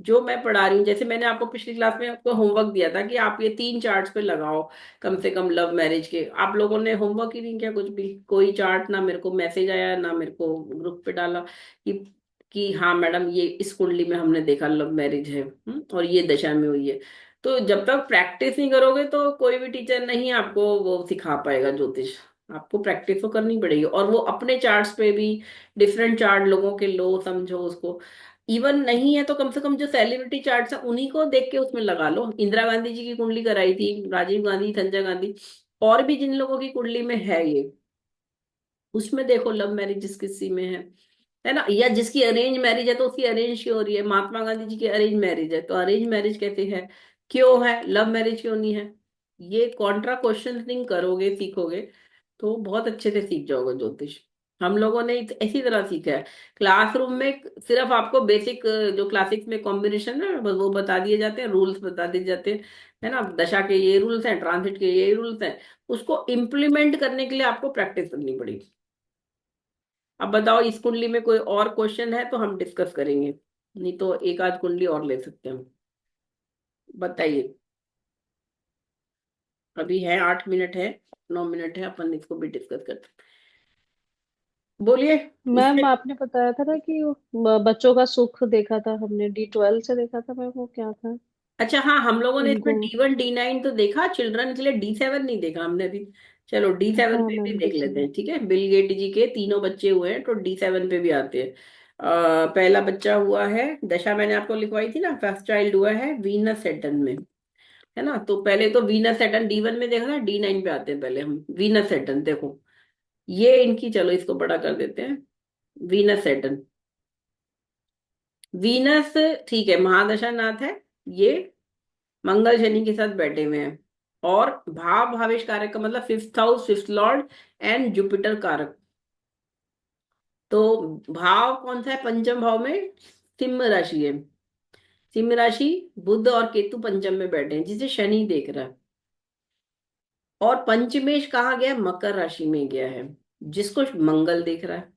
जो मैं पढ़ा रही हूँ। जैसे मैंने आपको पिछली क्लास में आपको होमवर्क दिया था कि आप ये 3 चार्ट्स पे लगाओ कम से कम लव मैरिज के, आप लोगों ने होमवर्क ही नहीं किया कुछ भी, कोई चार्ट ना मेरे को मैसेज आया ना मेरे को ग्रुप पे डाला कि हाँ मैडम ये इस कुंडली में हमने देखा लव मैरिज है, और ये दशा में हुई है। तो जब तक प्रैक्टिस नहीं करोगे तो कोई भी टीचर नहीं आपको वो सिखा पाएगा ज्योतिष। आपको प्रैक्टिस तो करनी पड़ेगी, और वो अपने चार्ट्स पे भी डिफरेंट चार्ट लोगों के लो, समझो उसको। इवन नहीं है तो कम से कम जो सेलिब्रिटी चार्ट्स है उन्हीं को देख के उसमें लगा लो। इंदिरा गांधी जी की कुंडली कराई थी, राजीव गांधी, संजय गांधी, और भी जिन लोगों की कुंडली में है ये, उसमें देखो लव मैरिज किसी में है ना, या जिसकी अरेंज मैरिज है तो उसकी अरेंज क्यों हो रही है, महात्मा गांधी जी की अरेंज मैरिज है तो अरेंज मैरिज कैसे है, क्यों है, लव मैरिज क्यों नहीं है। ये कॉन्ट्रा क्वेश्चनिंग करोगे सीखोगे तो बहुत अच्छे से सीख जाओगे ज्योतिष। हम लोगों ने इसी तरह सीखा है क्लासरूम में। सिर्फ आपको बेसिक जो क्लासिक्स में कॉम्बिनेशन है बस वो बता दिए जाते हैं, रूल्स बता दिए जाते हैं, है ना, दशा के ये रूल्स हैं, ट्रांजिट के ये रूल्स हैं। उसको इम्प्लीमेंट करने के लिए आपको प्रैक्टिस करनी पड़ेगी। अब बताओ इस कुंडली में कोई और क्वेश्चन है तो हम डिस्कस करेंगे, नहीं तो एक आध कुंडली और ले सकते हैं हम। बताइए। अभी है 8 मिनट है, 9 मिनट है, अपन इसको भी डिस्कस करते हैं। बोलिए। मैम इससे आपने बताया था ना कि बच्चों का सुख देखा था हमने, D12 से देखा था मैम, वो क्या था अच्छा हाँ, हम लोगों ने इसमें उनको? D1 D9 तो देखा, चिल्ड्रन के लिए D7 नहीं देखा हमने अभी। चलो D7 हाँ पे भी मैम, देख लेते D7। हैं, ठीक है। बिल गेट जी के तीनों बच्चे हुए हैं तो D7 पे भी आते हैं। पहला बच्चा हुआ है, दशा मैंने आपको लिखवाई थी ना, फर्स्ट चाइल्ड हुआ है वीनस सेटर्न में, है ना। तो पहले तो वीनस सेटर्न D1 में देखा था, D9 पे आते हैं पहले हम। वीनस सेटर्न देखो, ये इनकी, चलो इसको बड़ा कर देते हैं। वीनस सेटर्न, वीनस, ठीक है, महादशा नाथ है ये, मंगल शनि के साथ बैठे हुए हैं। और भाव भावेश कारक का मतलब fifth house, fifth Lord and Jupiter कारक। तो भाव कौन सा है पंचम भाव में, सिंह राशि है। सिंह राशि, बुध और केतु पंचम में बैठे हैं जिसे शनि देख रहा है। और पंचमेश कहाँ गया, मकर राशि में गया है जिसको मंगल देख रहा है।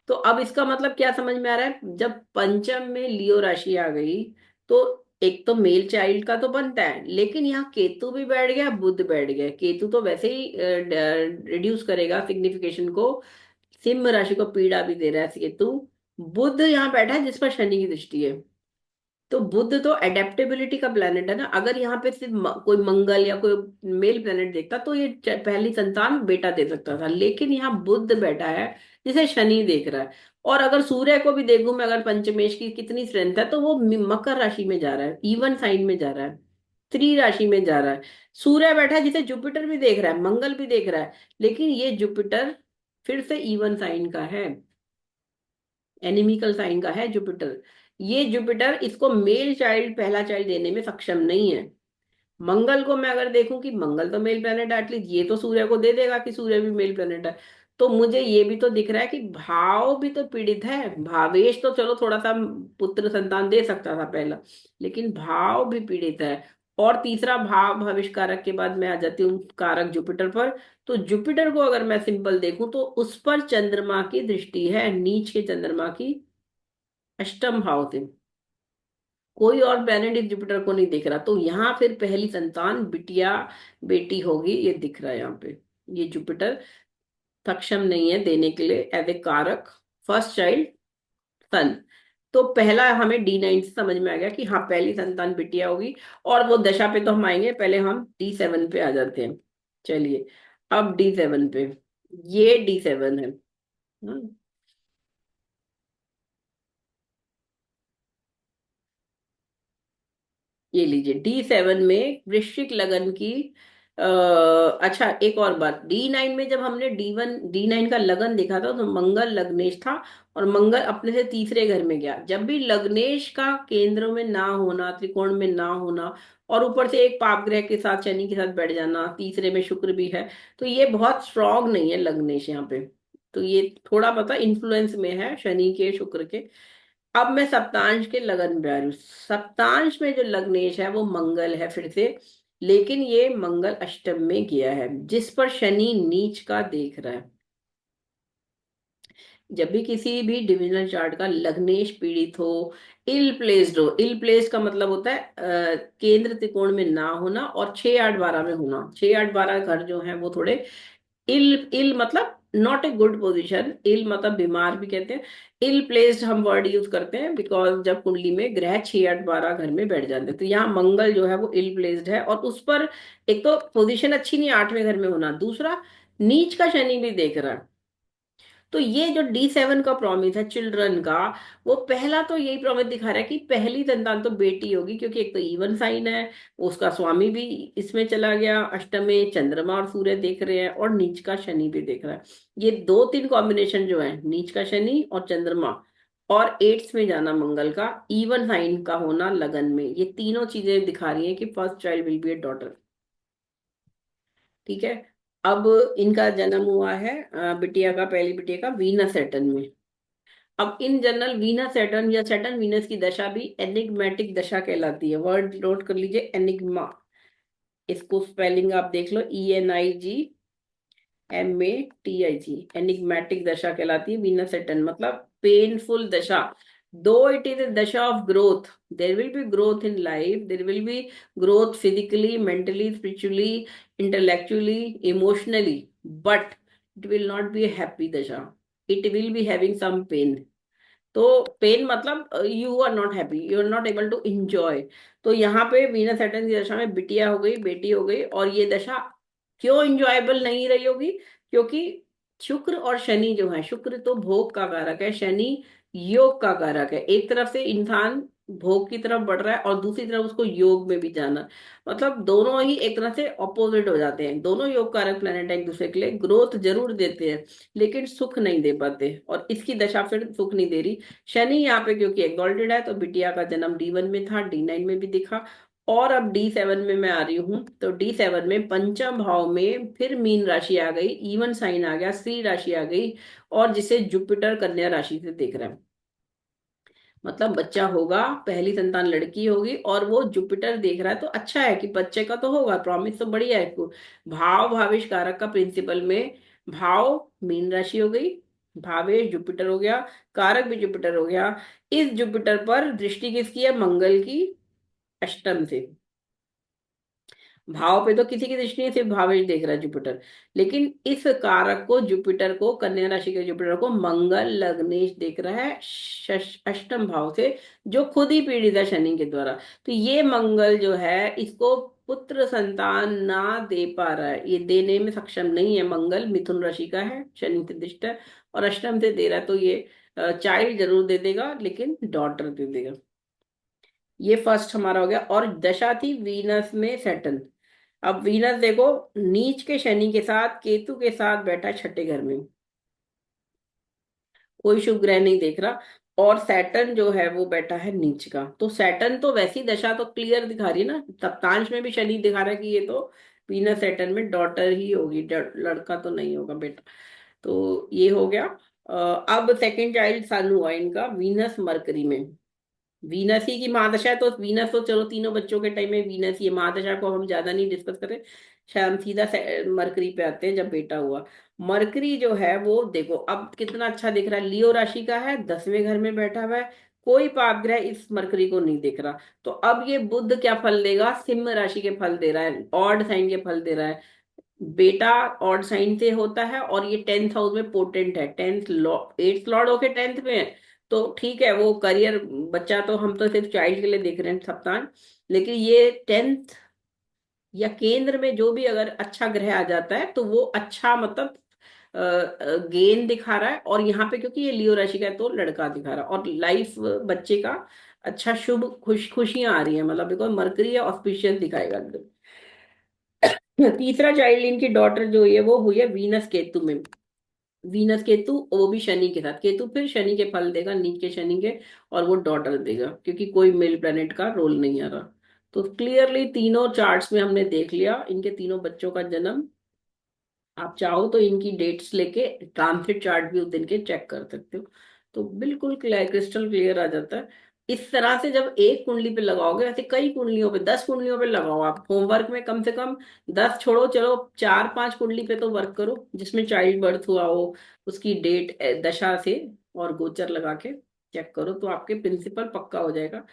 तो अब इसका मतलब क्या समझ में आ रहा है, जब पंचम में लियो राशि आ गई तो एक तो मेल चाइल्ड का तो बनता है, लेकिन यहाँ केतु भी बैठ गया, बुध बैठ गया। केतु तो वैसे ही रिड्यूस करेगा सिग्निफिकेशन को, सिंह राशि को पीड़ा भी दे रहा है केतु। बुध यहाँ बैठा है जिस पर शनि की दृष्टि है। तो बुध तो एडेप्टेबिलिटी का प्लेनेट है ना, अगर यहाँ पे सिर्फ कोई मंगल या कोई मेल प्लेनेट देखता तो ये पहली संतान बेटा दे सकता था, लेकिन यहाँ बुध बैठा है जिसे शनि देख रहा है। और अगर सूर्य को भी देखूं मैं, अगर पंचमेश की कितनी स्ट्रेंथ है तो वो मकर राशि में जा रहा है, इवन साइन में जा रहा है, स्त्री राशि में जा रहा है। सूर्य बैठा है जिसे जुपिटर भी देख रहा है, मंगल भी देख रहा है, लेकिन ये जुपिटर फिर से इवन साइन का है, एनिमिकल साइन का है जुपिटर। ये जुपिटर इसको मेल चाइल्ड, पहला चाइल्ड देने में सक्षम नहीं है। मंगल को मैं अगर देखूं कि मंगल तो मेल प्लेनेट है, एटलीस्ट ये तो सूर्य को दे देगा कि सूर्य भी मेल प्लेनेट है। तो मुझे ये भी तो दिख रहा है कि भाव भी तो पीड़ित है। भावेश तो चलो थोड़ा सा पुत्र संतान दे सकता था पहला, लेकिन भाव भी पीड़ित है। और तीसरा भाव भविष्य कारक के बाद मैं आ जाती हूँ कारक जुपिटर पर। तो जुपिटर को अगर मैं सिंपल देखूं तो उस पर चंद्रमा की दृष्टि है, नीच के चंद्रमा की, अष्टम भाव से। कोई और प्लेनेट इस जुपिटर को नहीं दिख रहा, तो यहाँ फिर पहली संतान बिटिया बेटी होगी, ये दिख रहा है यहाँ पे। ये जुपिटर सक्षम नहीं है देने के लिए एज ए कारक फर्स्ट चाइल्ड सन। तो पहला हमें D9 से समझ में आ गया कि हाँ पहली संतान बिटिया होगी। और वो दशा पे तो हम आएंगे, पहले हम D7 पे आ जाते हैं। चलिए, अब D7 पे, ये D7 है। हम्म, ये लीजिए D7 में वृश्चिक लगन की। अच्छा एक और बात, D9 में जब हमने D9 का लगन देखा था तो मंगल लग्नेश था, और मंगल अपने से तीसरे घर में गया। जब भी लग्नेश का केंद्र में ना होना, त्रिकोण में ना होना, और ऊपर से एक पाप ग्रह के साथ शनि के साथ बैठ जाना, तीसरे में शुक्र भी है, तो ये बहुत स्ट्रांग नहीं है लग्नेश यहाँ पे। तो ये थोड़ा पता इन्फ्लुएंस में है शनि के शुक्र के। अब मैं सप्तांश के लगन पे आ रही हूँ। सप्तांश में जो लग्नेश है वो मंगल है फिर से, लेकिन ये मंगल अष्टम में गया है जिस पर शनि नीच का देख रहा है। जब भी किसी भी डिविजनल चार्ट का लग्नेश पीड़ित हो, इल प्लेस्ड हो, इल प्लेस्ड का मतलब होता है केंद्र त्रिकोण में ना होना और 6 8 12 में होना। 6 8 12 घर जो है वो थोड़े इल, इल मतलब नॉट ए गुड पोजीशन, इल मतलब बीमार भी कहते हैं। इल प्लेस्ड हम वर्ड यूज करते हैं बिकॉज जब कुंडली में ग्रह 6 8 12 घर में बैठ जाते हैं तो यहाँ मंगल जो है वो इल प्लेस्ड है, और उस पर एक तो पोजीशन अच्छी नहीं, 8वें घर में होना, दूसरा नीच का शनि भी देख रहा है। तो ये जो D7 का प्रॉमिस है चिल्ड्रन का, वो पहला तो यही प्रॉमिस दिखा रहा है कि पहली संतान तो बेटी होगी, क्योंकि एक तो इवन साइन है, उसका स्वामी भी इसमें चला गया, अष्टम में चंद्रमा और सूर्य देख रहे हैं, और नीच का शनि भी देख रहा है। ये दो तीन कॉम्बिनेशन जो है, नीच का शनि और चंद्रमा, और एट्स में जाना मंगल का, इवन साइन का होना लगन में, ये तीनों चीजें दिखा रही हैं कि first child will be A daughter. ठीक है। अब इनका जन्म हुआ है बिटिया का, पहली बिटिया का वीनस सैटर्न में। अब इन जनरल वीनस सैटर्न या सैटर्न वीनस की दशा भी एनिग्मेटिक दशा कहलाती है। वर्ड नोट कर लीजिए, एनिग्मा। इसको स्पेलिंग आप देख लो, ENIGMATIC, एनिग्मेटिक दशा कहलाती है वीनस सैटर्न, मतलब painful dasha. Though it is a dasha of growth, there will be growth in life, there will be growth physically, mentally, spiritually, intellectually, emotionally, but it will not be a happy dasha, it will be having some pain. तो pain मतलब you are not happy, you are not able to enjoy. तो यहाँ पे Venus Saturn की दशा में बिटिया हो गई, बेटी हो गई, और ये दशा क्यों इंजॉयबल नहीं रही होगी? क्योंकि शुक्र और शनि जो है, शुक्र तो भोग का कारक है, शनि योग का कारक है। एक तरफ से इंसान भोग की तरफ बढ़ रहा है और दूसरी तरफ उसको योग में भी जाना, मतलब दोनों ही एक तरह से ऑपोजिट हो जाते हैं। दोनों योग कारक प्लेनेट एक दूसरे के लिए ग्रोथ जरूर देते हैं, लेकिन सुख नहीं दे पाते, और इसकी दशा फिर सुख नहीं दे रही। शनि यहाँ पे क्योंकि एक्सॉल्टेड है, तो बिटिया का जन्म D1 में था, D9 में भी दिखा, और अब D7 में मैं आ रही हूँ, तो D7 में पंचम भाव में फिर मीन राशि आ गई, इवन साइन आ गया, स्त्री राशि आ गई, और जिसे जुपिटर कन्या राशि से देख रहा है, मतलब बच्चा होगा, पहली संतान लड़की होगी, और वो जुपिटर देख रहा है, तो अच्छा है कि बच्चे का तो होगा, प्रॉमिस तो बढ़िया है इसको। भाव भावेश कारक का प्रिंसिपल में, भाव मीन राशि हो गई, भावेश जुपिटर हो गया, कारक भी जुपिटर हो गया। इस जुपिटर पर दृष्टि किसकी है? मंगल की, अष्टम से। भाव पे तो किसी की दृष्टि नहीं, सिर्फ भावेश देख रहा है जुपिटर, लेकिन इस कारक को, जुपिटर को, कन्या राशि के जुपिटर को मंगल लग्नेश देख रहा है अष्टम भाव से, जो खुद ही पीड़ित है शनि के द्वारा। तो ये मंगल जो है, इसको पुत्र संतान ना दे पा रहा है, ये देने में सक्षम नहीं है। मंगल मिथुन राशि का है, शनि से दृष्ट है, और अष्टम से दे रहा है, तो ये चाइल्ड जरूर दे देगा, लेकिन डॉटर दे देगा। ये फर्स्ट हमारा हो गया। और दशा थी वीनस में सैटर्न। अब वीनस देखो, नीच के शनि के साथ, केतु के साथ बैठा है छठे घर में, कोई शुभ ग्रह नहीं देख रहा, और सैटर्न जो है वो बैठा है नीच का। तो सैटर्न तो वैसी दशा तो क्लियर दिखा रही है ना, सप्तांश में भी शनि दिखा रहा है कि ये तो वीनस सैटर्न में डॉटर ही होगी, लड़का तो नहीं होगा बेटा। तो ये हो गया। अब सेकंड चाइल्ड सन हुआ इनका वीनस मरकरी में। वीनस ही की महादशा है, तो वीनस तो चलो तीनों बच्चों के टाइम में वीनस ही है, महादशा को हम ज्यादा नहीं डिस्कस करें, शायद हम सीधा मरकरी पे आते हैं, जब बेटा हुआ। मरकरी जो है वो देखो अब कितना अच्छा दिख रहा है, लियो राशि का है, 10वें घर में बैठा हुआ है, कोई पाप ग्रह इस मरकरी को नहीं दिख रहा। तो अब ये बुध क्या फल देगा? सिंह राशि के फल दे रहा है, ऑड साइन के फल दे रहा है। बेटा ऑड साइन से होता है, और ये 10th हाउस में पोटेंट है, 8th लॉर्ड होके 10th में है, तो ठीक है वो करियर, बच्चा तो हम तो सिर्फ चाइल्ड के लिए देख रहे हैं सप्ताह, लेकिन ये 10th या केंद्र में जो भी अगर अच्छा ग्रह आ जाता है, तो वो अच्छा मतलब गेन दिखा रहा है। और यहाँ पे क्योंकि ये लियो राशि का है, तो लड़का दिखा रहा है, और लाइफ बच्चे का अच्छा, शुभ, खुशियां आ रही है, मतलब बिकॉज मरकरी है, ऑस्पिशियस दिखाएगा एकदम। तीसरा चाइल्ड इनकी डॉटर जो है वो हुई है वीनस केतु में। वीनस केतु, वो भी शनि के साथ, केतु फिर शनि के फल देगा, नीच के शनि के, और वो डॉटर देगा, क्योंकि कोई मेल प्लेनेट का रोल नहीं आ रहा। तो क्लियरली तीनों चार्ट्स में हमने देख लिया इनके तीनों बच्चों का जन्म। आप चाहो तो इनकी डेट्स लेके ट्रांसिट चार्ट भी उस दिन के चेक कर सकते हो, तो बिल्कुल क्लियर, क्रिस्टल क्लियर आ जाता है। इस तरह से जब एक कुंडली पे लगाओगे, ऐसे कई कुंडलियों पे, 10 कुंडलियों पे लगाओ आप, होमवर्क में कम से कम 10 छोड़ो, चलो 4-5 कुंडली पे तो वर्क करो, जिसमें चाइल्ड बर्थ हुआ हो, उसकी डेट दशा से और गोचर लगा के चेक करो, तो आपके प्रिंसिपल पक्का हो जाएगा।